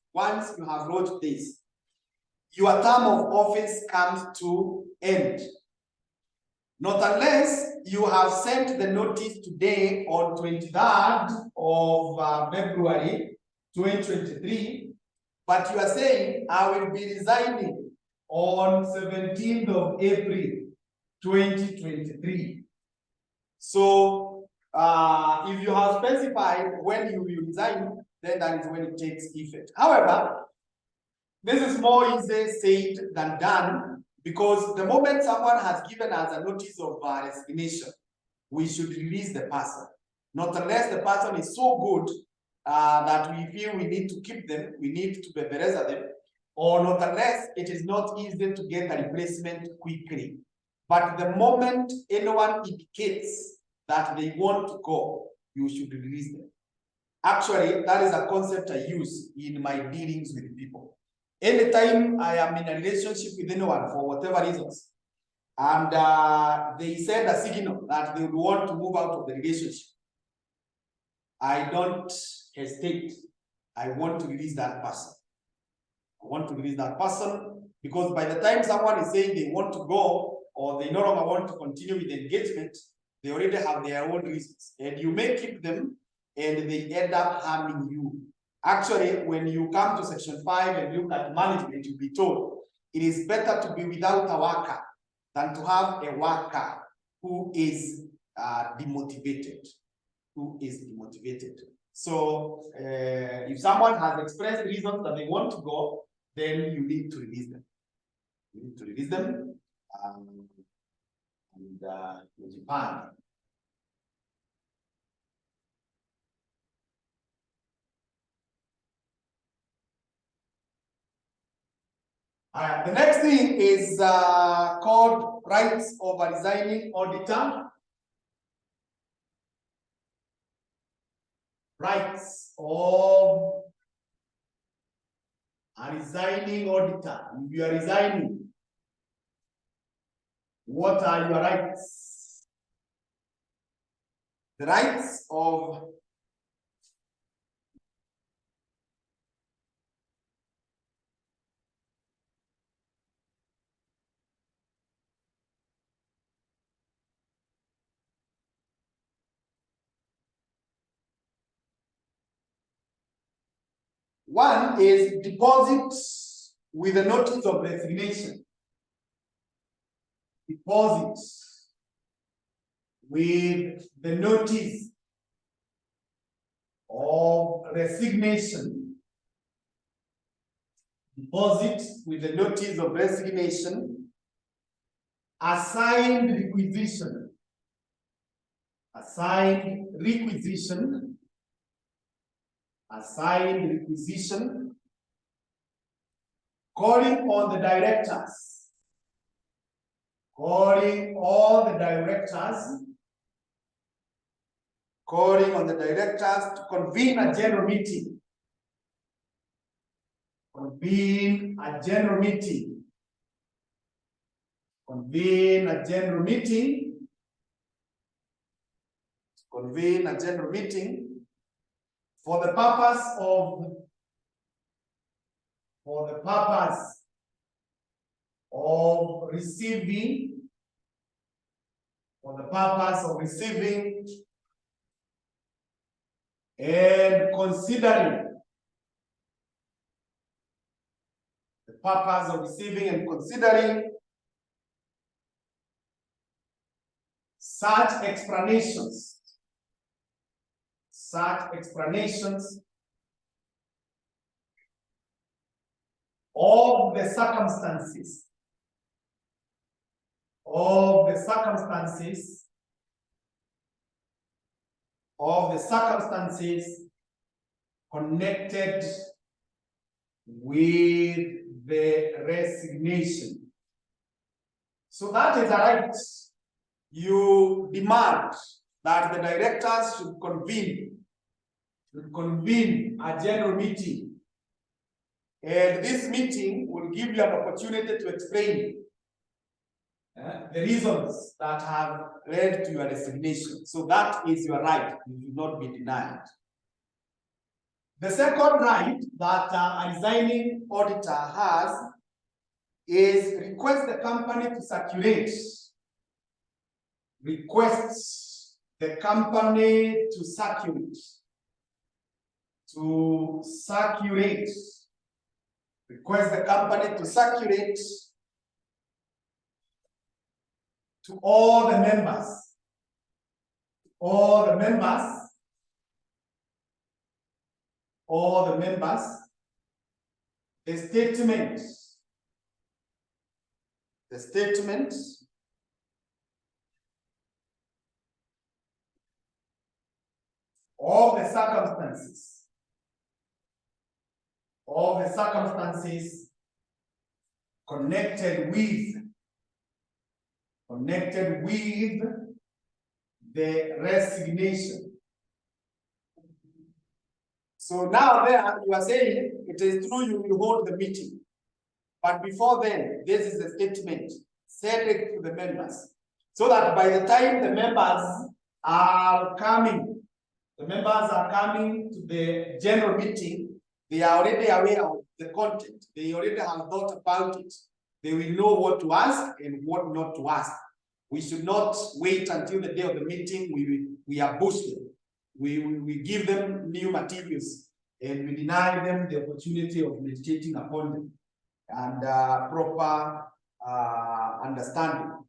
A: your term of office comes to end. Not unless you have sent the notice today on 23rd of February 2023, but you are saying I will be resigning on 17th of April 2023. So if you have specified when you will resign, then that is when it takes effect. However, this is more easy said than done, because the moment someone has given us a notice of resignation, we should release the person. Not unless the person is so good that we feel we need to keep them, we need to bebereza them, or not unless it is not easy to get a replacement quickly. But the moment anyone indicates that they want to go, you should release them. Actually, that is a concept I use in my dealings with people. Anytime I am in a relationship with anyone for whatever reasons, and they send a signal that they would want to move out of the relationship, I don't hesitate. I want to release that person. I want to release that person because by the time someone is saying they want to go or they no longer want to continue with the engagement, they already have their own reasons. And you may keep them and they end up harming you. Actually, when you come to section 5 and look at management, you'll be told it is better to be without a worker than to have a worker who is demotivated. So if someone has expressed reasons that they want to go, then you need to release them. You need to release them and Japan. The next thing is called rights of a resigning auditor. Rights of a resigning auditor. If you are resigning, what are your rights? The rights of one is deposits with a notice of resignation. Deposits with the notice of resignation. Deposit with the notice of resignation. Assigned requisition. Assigned requisition. Assigned requisition. Calling on the directors. Calling on the directors. Calling on the directors to convene a general meeting. Convene a general meeting. Convene a general meeting. Convene a general meeting for the purpose of receiving for the purpose of receiving and considering. The purpose of receiving and considering such explanations of the circumstances connected with the resignation. So that is a right. You demand that the directors should convene a general meeting, and this meeting will give you an opportunity to explain the reasons that have led to your resignation. So that is your right. You should not be denied. The second right that a resigning auditor has is request the company to circulate. Requests the company to circulate. Request the company to circulate to all the members. The statement of the circumstances connected with the resignation. So now there you are saying it is true you will hold the meeting, but before then, this is the statement, send it to the members, so that by the time the members are coming to the general meeting, they are already aware of the content. They already have thought about it. They will know what to ask and what not to ask. We should not wait until the day of the meeting. We ambush them. We give them new materials and we deny them the opportunity of meditating upon them and proper understanding.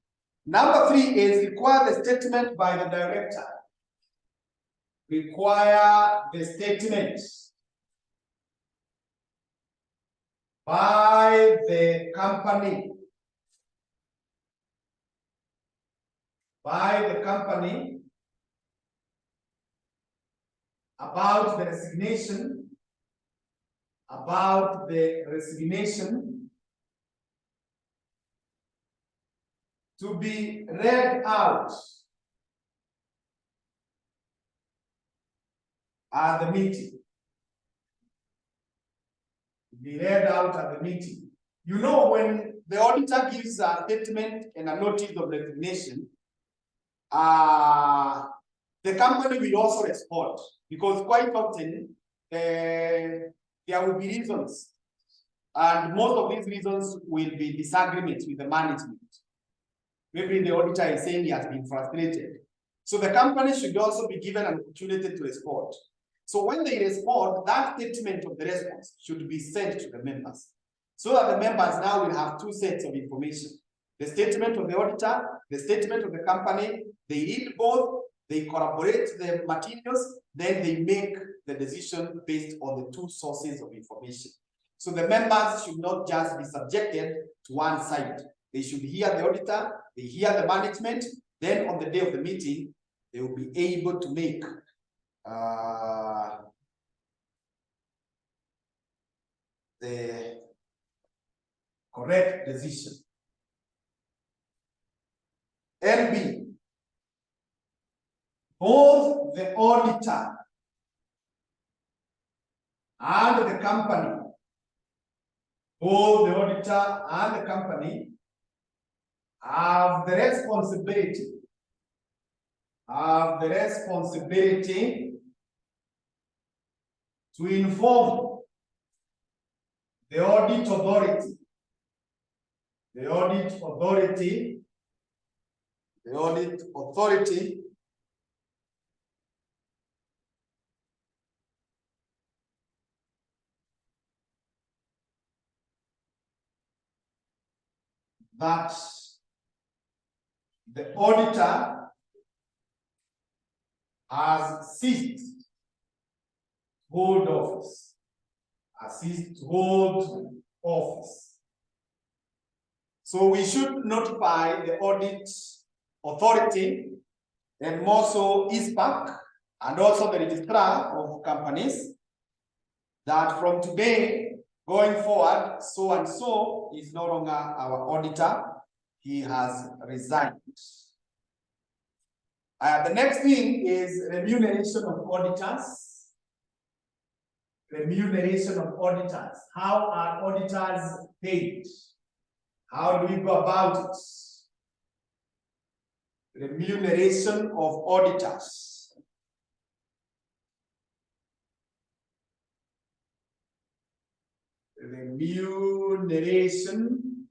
A: Number 3 is require the statement by the director. Require the statement by the company. About the resignation to be read out at the meeting. You know, when the auditor gives a statement and a notice of resignation, the company will also respond, because quite often there will be reasons, and most of these reasons will be disagreements with the management. Maybe the auditor is saying he has been frustrated. So the company should also be given an opportunity to respond. So when they respond, that statement of the response should be sent to the members, so that the members now will have 2 sets of information. The statement of the auditor, the statement of the company. They read both, they corroborate the materials, then they make the decision based on the 2 sources of information. So the members should not just be subjected to one side. They should hear the auditor, they hear the management, then on the day of the meeting, they will be able to make the correct decision. LB. Both the auditor and the company, have the responsibility to inform the audit authority the audit authority that the auditor has ceased hold office. Has ceased hold office. So we should notify the audit authority and more so ISPAC and also the registrar of companies that from today going forward, so and so is no longer our auditor. He has resigned. The next thing is remuneration of auditors. Remuneration of auditors. How are auditors paid? How do we go about it? Remuneration of auditors. Remuneration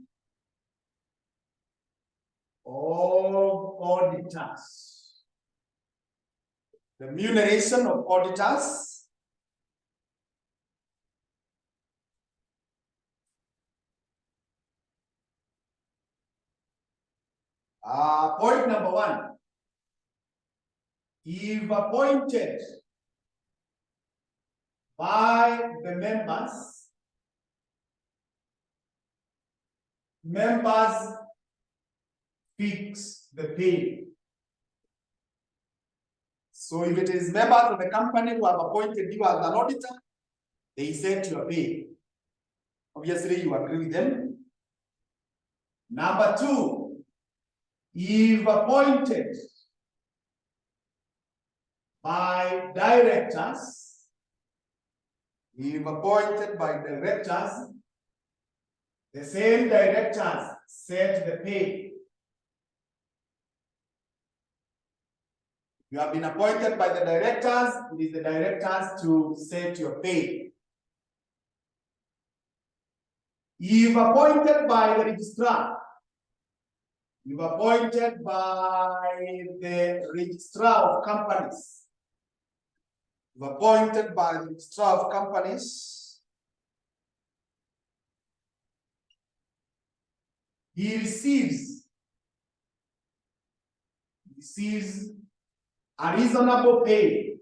A: of auditors. Remuneration of auditors. Point number one. If appointed by the members fix the pay. So if it is members of the company who have appointed you as an auditor, they set your pay. Obviously, you agree with them. Number two, if appointed by directors, the same directors set the pay. You have been appointed by the directors, it is the directors to set your pay. If appointed by the registrar, if appointed by the registrar of companies, if appointed by the registrar of companies, he receives a reasonable pay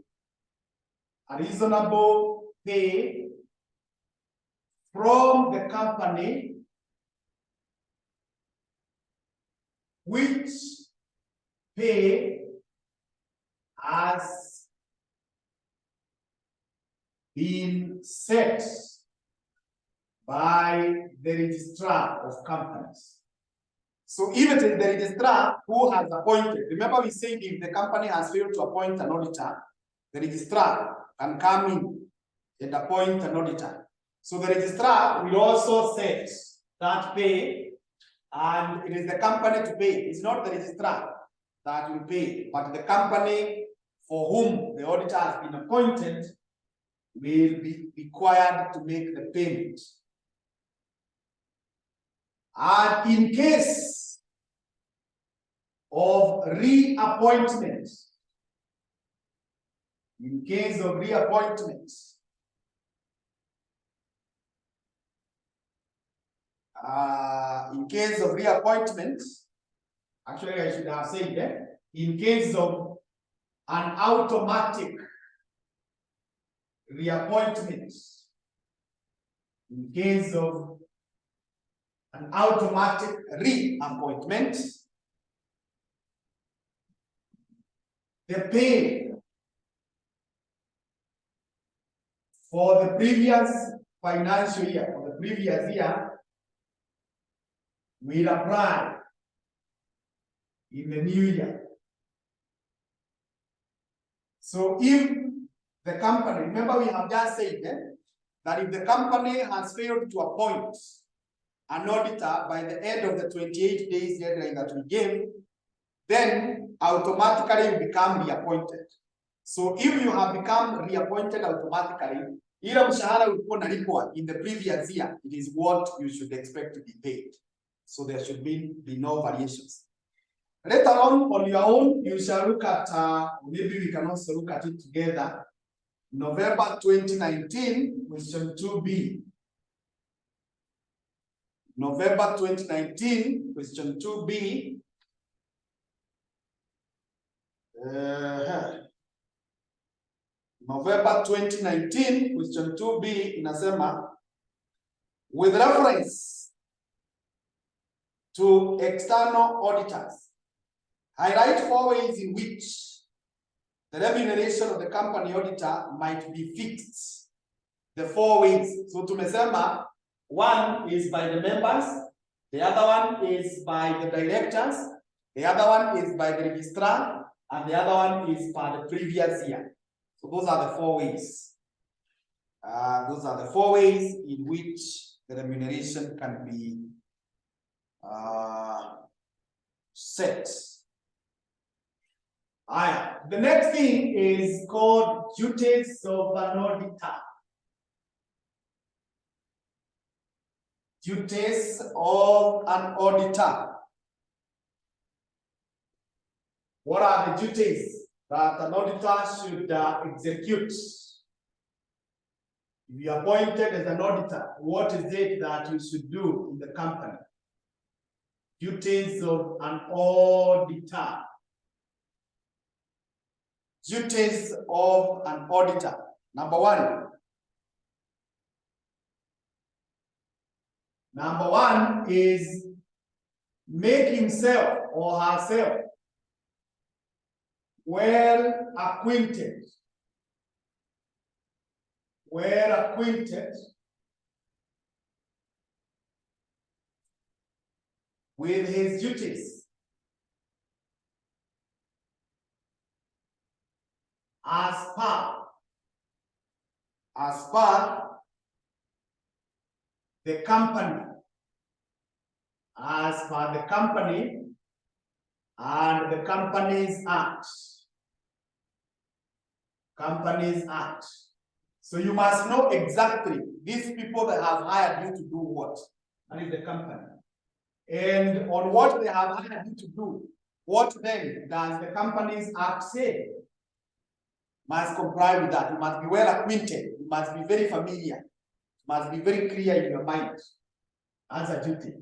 A: from the company which pay has been set by the registrar of companies. So if it is the registrar who has appointed, remember we said if the company has failed to appoint an auditor, the registrar can come in and appoint an auditor. So the registrar will also set that pay, and it is the company to pay. It's not the registrar that will pay, but the company for whom the auditor has been appointed will be required to make the payment. And in case of reappointment, actually I should have said that, in case of an automatic reappointment, the pay for the previous financial year, for the previous year, will apply in the new year. So if the company, remember we have just said that if the company has failed to appoint an auditor by the end of the 28 days deadline that we gave, then automatically you become reappointed. So if you have become reappointed automatically, ile mshahara ulikuwa unalipwa in the previous year, it is what you should expect to be paid. So there should be no variations. Later on your own, you shall look at, maybe we can also look at it together. November 2019, question 2B. November 2019, question 2B. November 2019, question 2B inasema, with reference to external auditors, highlight 4 ways in which the remuneration of the company auditor might be fixed. The 4 ways. So tumesema, one is by the members, the other one is by the directors, the other one is by the registrar, and the other one is by the previous year. So those are the 4 ways. Those are the 4 ways in which the remuneration can be set. The next thing is called duties of an auditor. Duties of an auditor. What are the duties that an auditor should execute? If you are appointed as an auditor, what is it that you should do in the company? Duties of an auditor. Duties of an auditor. Number one. Number one is make himself or herself well acquainted with his duties as per the company, as per the company and the Companies Act. Companies Act. So you must know exactly these people that have hired you to do what, and is the company. And on what they have hired you to do, what then does the Companies Act say? Must comply with that. You must be well acquainted. You must be very familiar. You must be very clear in your mind as a duty.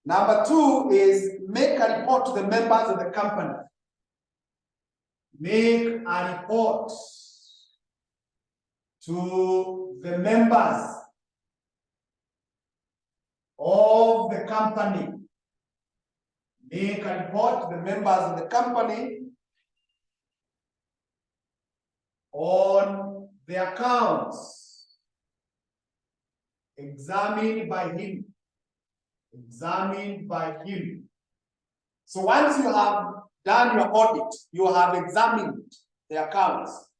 A: Number two is make a report to the members of the company. Make a report to the members of the company. Make a report to the members of the company on the accounts examined by him. Examined by him. So once you have done your audit, you have examined the accounts,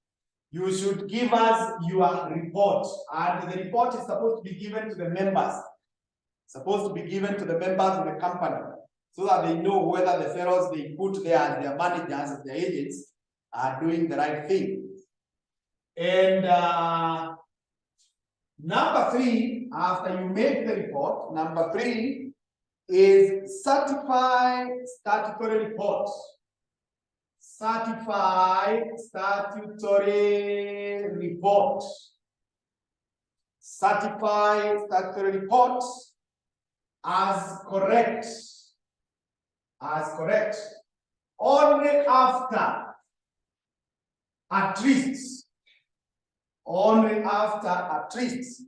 A: you should give us your report, and the report is supposed to be given to the members. Supposed to be given to the members of the company, so that they know whether the fellows they put there as their managers, as their agents, are doing the right thing. And number three, after you make the report, number three is certify statutory reports. Certify statutory reports. Certify statutory reports as correct. As correct. Only after at least. Only after at least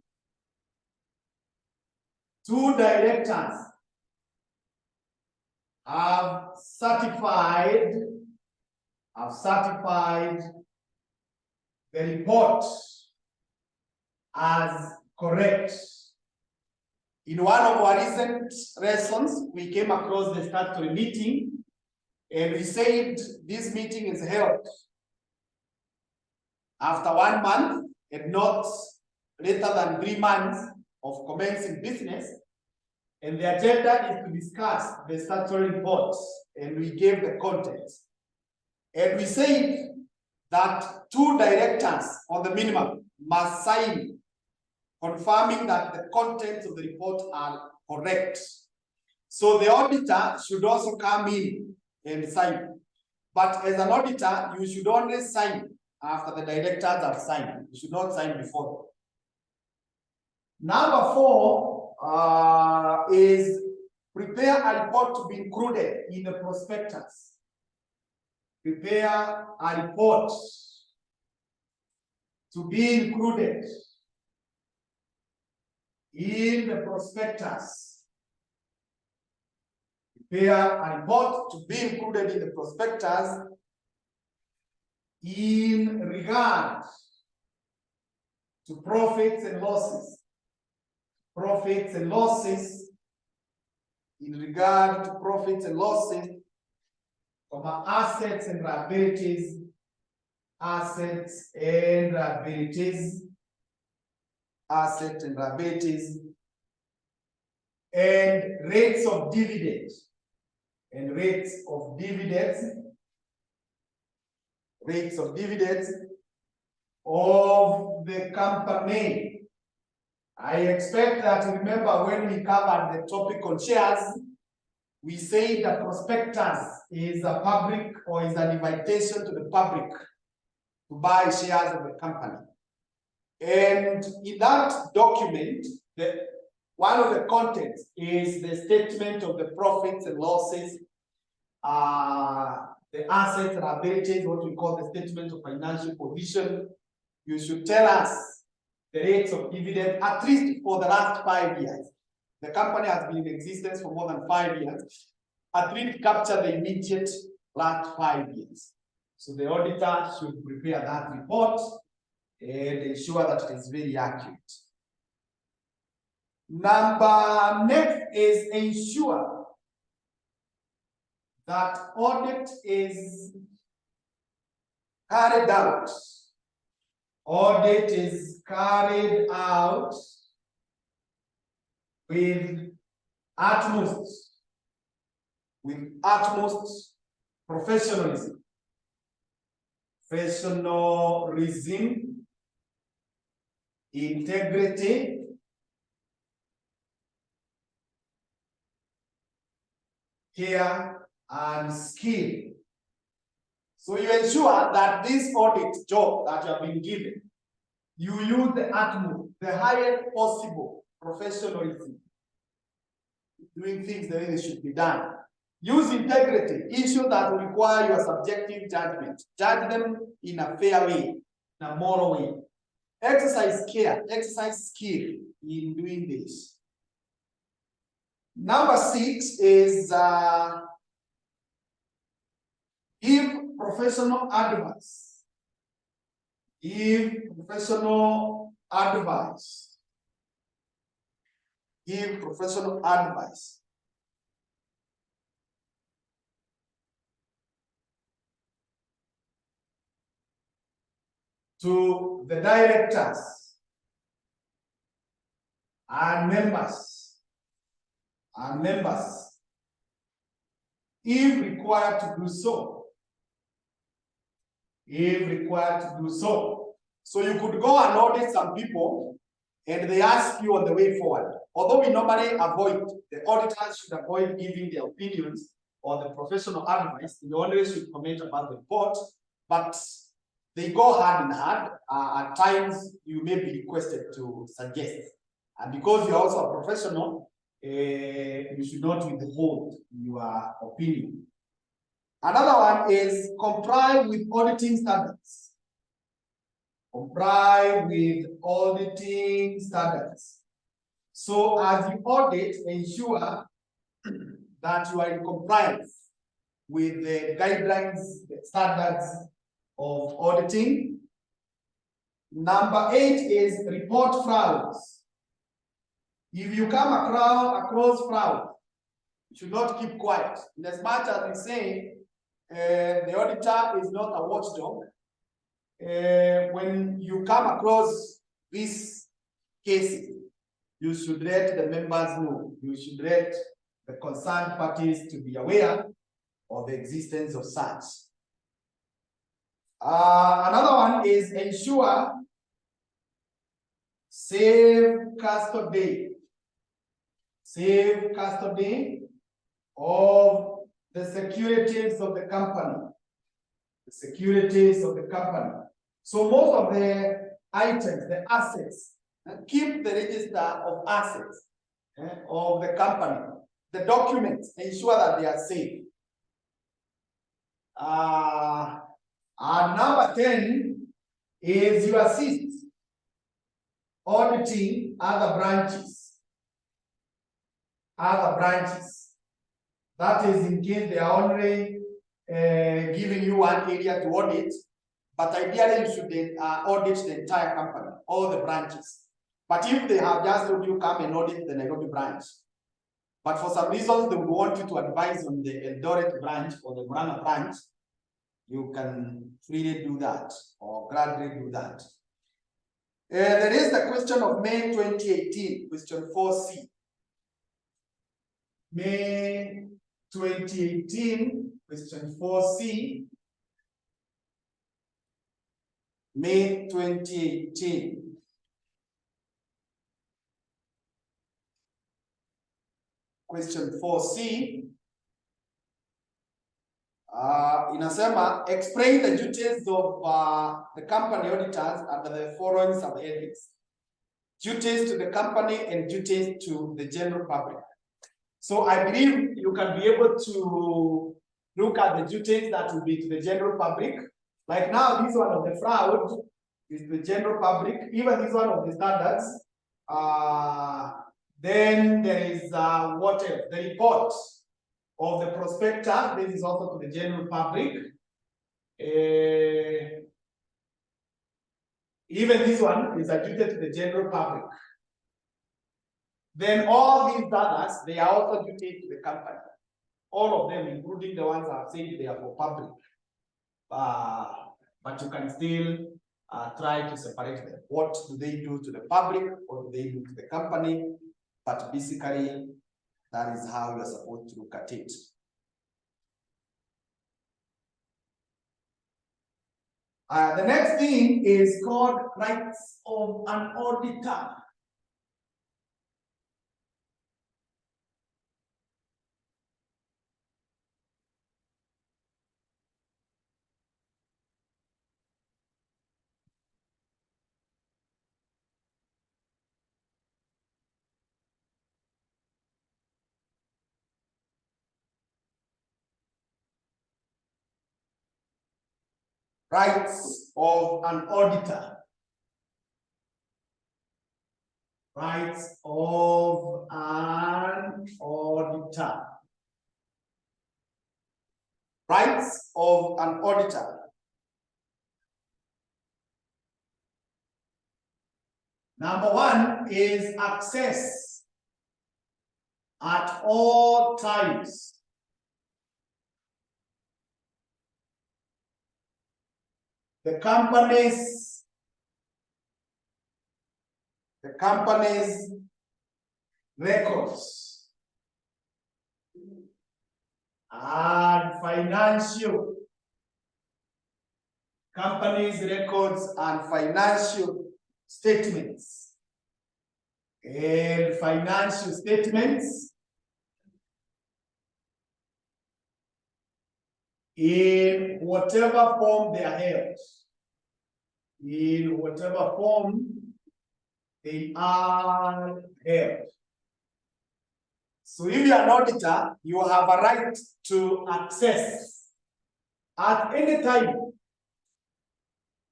A: 2 directors have certified the report as correct. In one of our recent lessons, we came across the statutory meeting, and we said this meeting is held after 1 month and not later than 3 months of commencing business. And the agenda is to discuss the statutory reports, and we gave the context. And we said that 2 directors on the minimum must sign confirming that the contents of the report are correct. So the auditor should also come in and sign. But as an auditor, you should only sign after the directors have signed. You should not sign before. Number 4 is prepare a report to be included in the prospectus. Prepare a report to be included in the prospectus. Prepare a report to be included in the prospectus in regard to profits and losses. Profits and losses, in regard to profits and losses, assets and liabilities, assets and liabilities, assets and liabilities, and rates of dividends, and rates of dividends, rates of dividends of the company. I expect that you remember when we covered the topic on shares, we say the prospectus is a public or is an invitation to the public to buy shares of the company. And in that document, one of the contents is the statement of the profits and losses, the assets and liabilities, what we call the statement of financial position. You should tell us the rates of dividend, at least for the last 5 years. The company has been in existence for more than 5 years. At least capture the immediate last 5 years. So the auditor should prepare that report and ensure that it is very accurate. Next is ensure that audit is carried out. Audit is carried out with utmost professionalism. Professionalism, integrity, care, and skill. So you ensure that this audit job that you have been given, you use the utmost, the highest possible professionalism, doing things the way they should be done. Use integrity, issues that will require your subjective judgment. Judge them in a fair way, in a moral way. Exercise care, exercise skill in doing this. Number 6 is give professional advice. Give professional advice. Give professional advice. To the directors and members, if required to do so. If required to do so. So you could go and audit some people and they ask you on the way forward. Although we normally avoid, the auditors should avoid giving their opinions or the professional advice. They always should comment about the report, but they go hand in hand. At times, you may be requested to suggest. And because you're also a professional, you should not withhold your opinion. Another one is comply with auditing standards. Comply with auditing standards. So as you audit, ensure that you are in compliance with the guidelines, the standards of auditing. Number 8 is report frauds. If you come across fraud, you should not keep quiet. In as much as we say the auditor is not a watchdog, when you come across these cases, you should let the members know. You should let the concerned parties to be aware of the existence of such. Another one is ensure safe custody. Safe custody of the securities of the company. The securities of the company. So most of the items, the assets, keep the register of assets of the company. The documents, ensure that they are safe. And number 10 is you assist auditing other branches. Other branches. That is in case they are only giving you one area to audit, but ideally you should audit the entire company, all the branches. But if they have just told you come and audit the Nairobi branch, but for some reasons they would want you to advise on the Eldoret branch or the Murang'a branch, you can freely do that or gladly do that. There is the question of May 2018, question 4C. May 2018, question 4C. May 2018. Question 4C. Inasema, explain the duties of the company auditors under the following subheadings. Duties to the company and duties to the general public. So I believe you can be able to look at the duties that will be to the general public. Like now, this one of the fraud is the general public, even this one of the standards. Then there is what else? The report of the prospector. This is also to the general public. Even this one is attributed to the general public. Then all these others, they are also due to the company. All of them, including the ones I've said they are for public. But you can still try to separate them. What do they do to the public? What do they do to the company? But basically, that is how you're supposed to look at it. The next thing is called rights of an auditor. Rights of an auditor. Rights of an auditor. Rights of an auditor. Number 1 is access at all times. The company's records and financial statements in whatever form they are held. In whatever form they are held. So if you are an auditor, you have a right to access at any time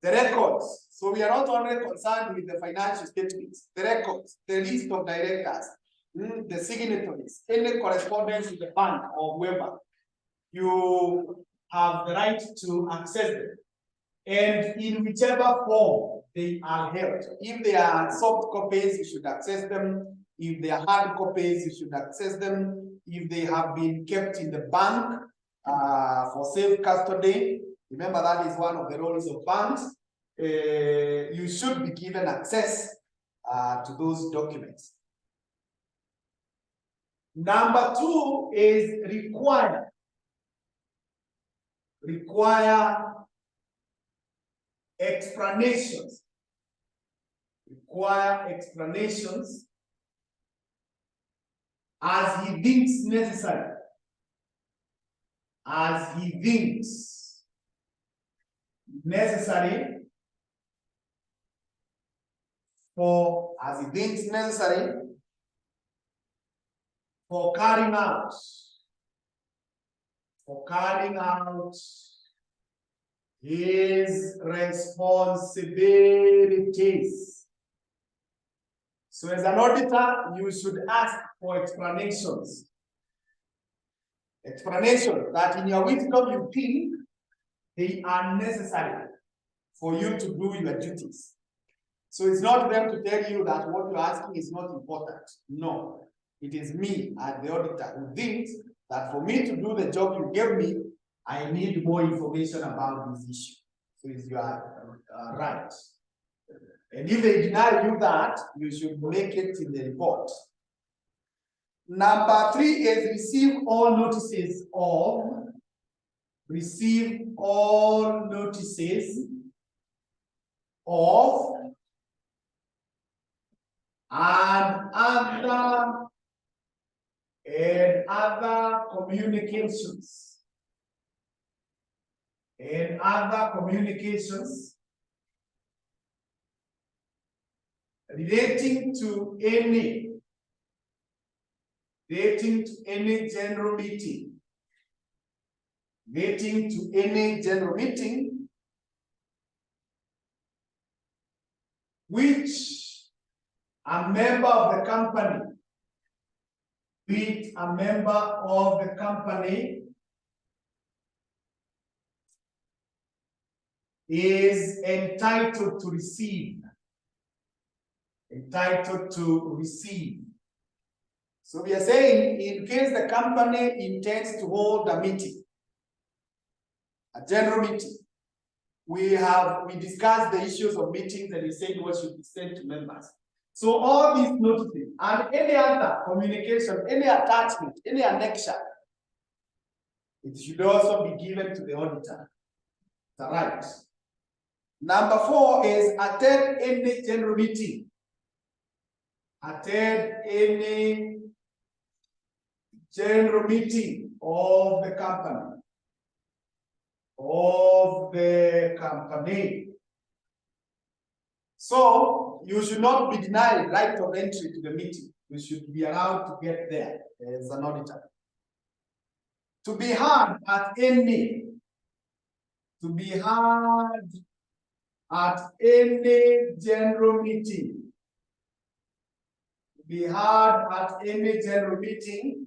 A: the records. So we are not only concerned with the financial statements, the records, the list of directors, the signatories, any correspondence with the bank or whoever. You have the right to access them. And in whichever form they are held. If they are soft copies, you should access them. If they are hard copies, you should access them. If they have been kept in the bank for safe custody, remember that is one of the roles of banks. You should be given access to those documents. Number 2 is require explanations. Require explanations as he thinks necessary. as he thinks necessary for carrying out his responsibilities. So as an auditor, you should ask for explanations. Explanations that in your wisdom you think they are necessary for you to do your duties. So it's not them to tell you that what you're asking is not important. No, it is me as the auditor who thinks that for me to do the job you gave me, I need more information about this issue. So it's your right. And if they deny you that, you should make it in the report. Number 3 is receive all notices of and other communications relating to any general meeting, which a member of the company is entitled to receive. So we are saying, in case the company intends to hold a meeting, a general meeting, we discussed the issues of meetings and we said what should be sent to members. So all these notices and any other communication, any attachment, any annexure, it should also be given to the auditor. It's all right. Number 4 is attend any general meeting. Attend any general meeting of the company. So you should not be denied right of entry to the meeting. You should be allowed to get there as an auditor. To be heard at any general meeting. Be heard at any general meeting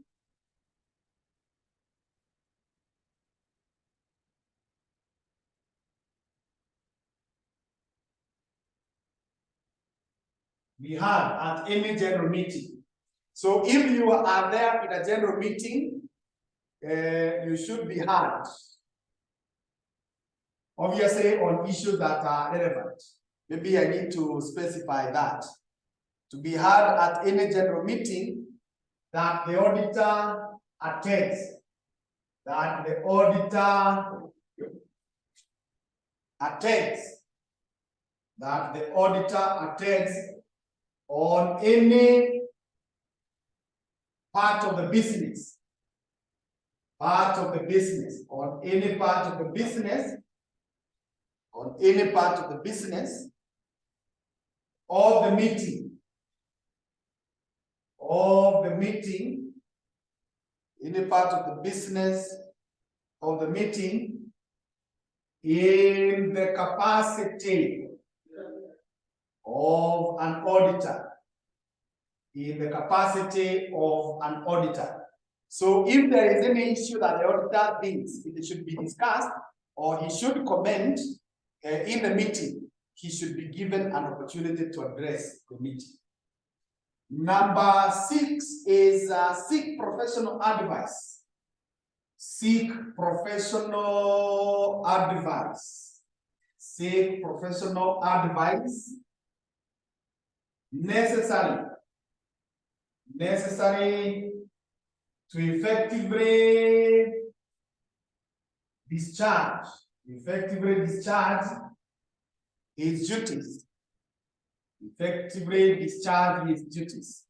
A: So if you are there in a general meeting, you should be heard. Obviously, on issues that are relevant. Maybe I need to specify that. To be heard at any general meeting that the auditor attends. On any part of the business. On any part of the business of the meeting. Any part of the business of the meeting in the capacity of an auditor. So if there is any issue that the auditor thinks it should be discussed or he should comment in the meeting, he should be given an opportunity to address the meeting. Number 6 is seek professional advice. Seek professional advice necessary to effectively discharge his duties.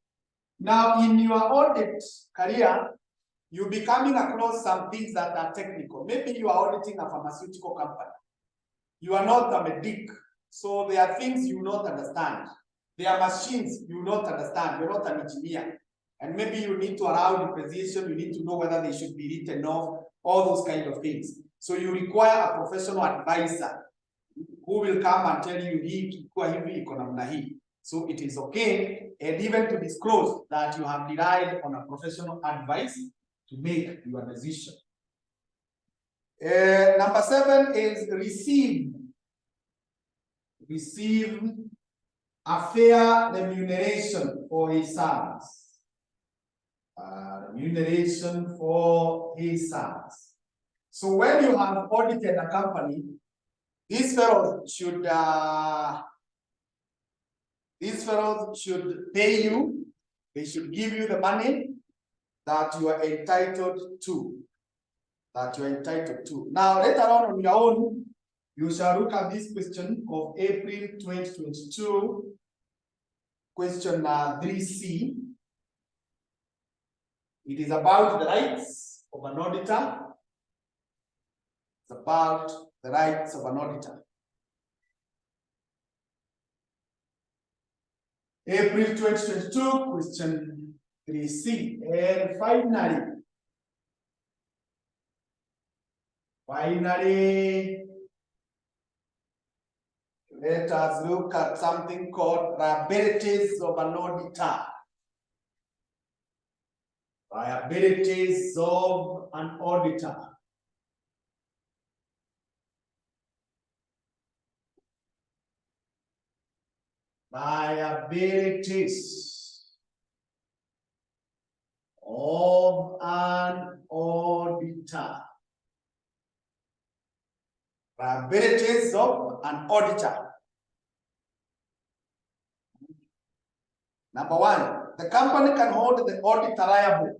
A: Now, in your audit career, you'll be coming across some things that are technical. Maybe you are auditing a pharmaceutical company. You are not a medic, so there are things you will not understand. There are machines you will not understand. You're not an engineer. And maybe you need to allow depreciation, you need to know whether they should be written off, all those kind of things. So you require a professional advisor who will come and tell you, so it is okay, and even to disclose that you have relied on a professional advice to make your decision. Number 7 is receive a fair remuneration for his service. Remuneration for his service. So when you have audited a company, these fellows should pay you. They should give you the money that you are entitled to. Now, later on your own, you shall look at this question of April 2022, question 3C. It is about the rights of an auditor. It's about the rights of an auditor. April 2022, question 3C. And finally, let us look at something called liabilities of an auditor. Liabilities of an auditor. Liabilities of an auditor. Liabilities of an auditor. Number 1, the company can hold the auditor liable.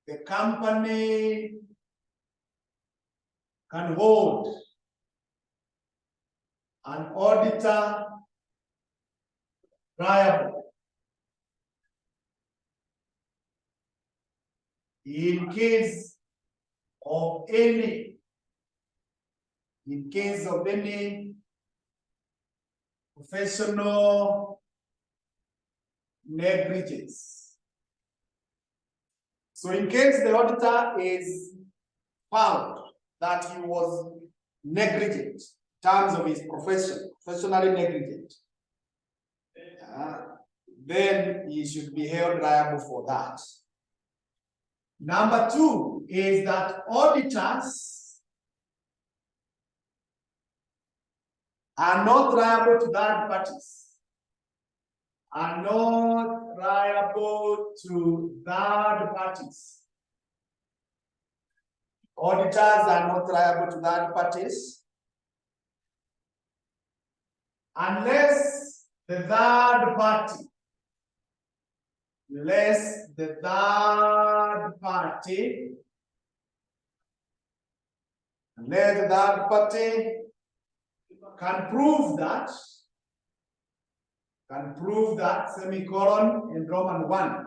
A: The company can hold an auditor liable in case of any professional negligence. So in case the auditor is found that he was negligent in terms of his profession, professionally negligent, then he should be held liable for that. Number 2 is that auditors are not liable to third parties. Are not liable to third parties. Auditors are not liable to third parties unless the third party can prove that semicolon in Roman 1.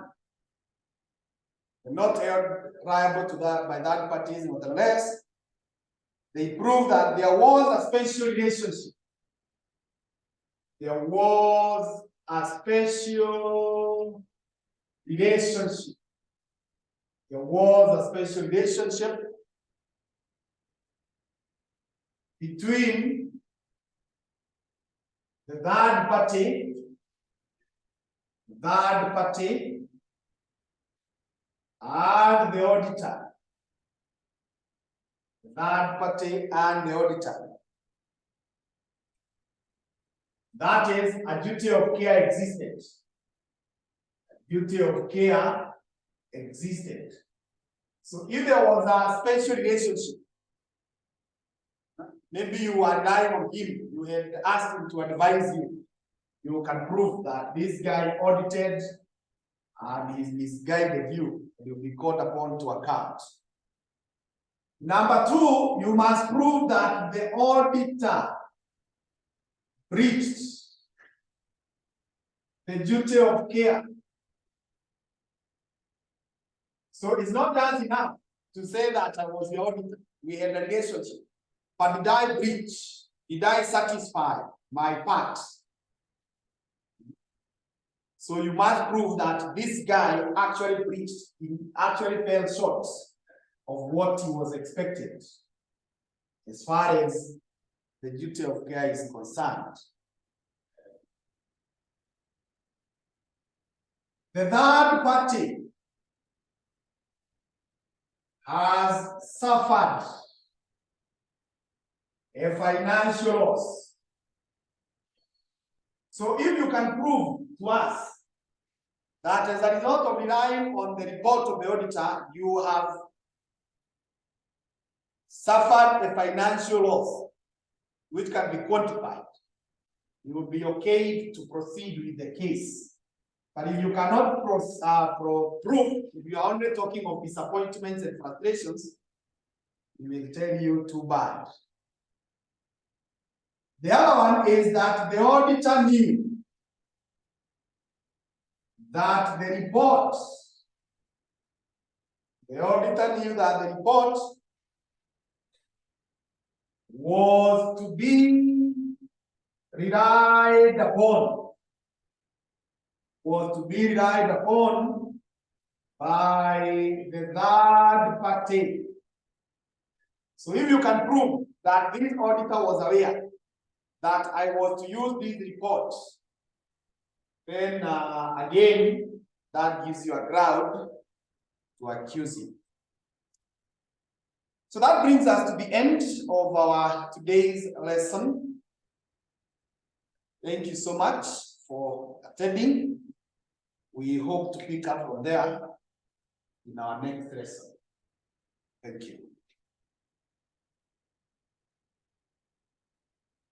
A: They're not held liable to that by third parties, nevertheless, they prove that there was a special relationship. There was a special relationship. Between the third party and the auditor. That is, a duty of care existed. So if there was a special relationship, maybe you were relying on him, you had asked him to advise you, you can prove that this guy audited and he's misguided you, and you'll be called upon to account. Number 2, you must prove that the auditor breached the duty of care So it's not just enough to say that I was the auditor. We had a relationship. But did I breach? Did I satisfy my part? So you must prove that this guy actually breached. He actually fell short of what he was expected, as far as the duty of care is concerned. The third party has suffered a financial loss. So if you can prove to us that as a result of relying on the report of the auditor, you have suffered a financial loss which can be quantified, you will be okay to proceed with the case. But if you cannot prove, if you are only talking of disappointments and frustrations, we will tell you too bad. The other one is that the auditor knew that the report, was to be relied upon, by the third party. So if you can prove that this auditor was aware that I was to use these reports, then again, that gives you a ground to accuse him. So that brings us to the end of our today's lesson. Thank you so much for attending. We hope to pick up from there in our next lesson. Thank you.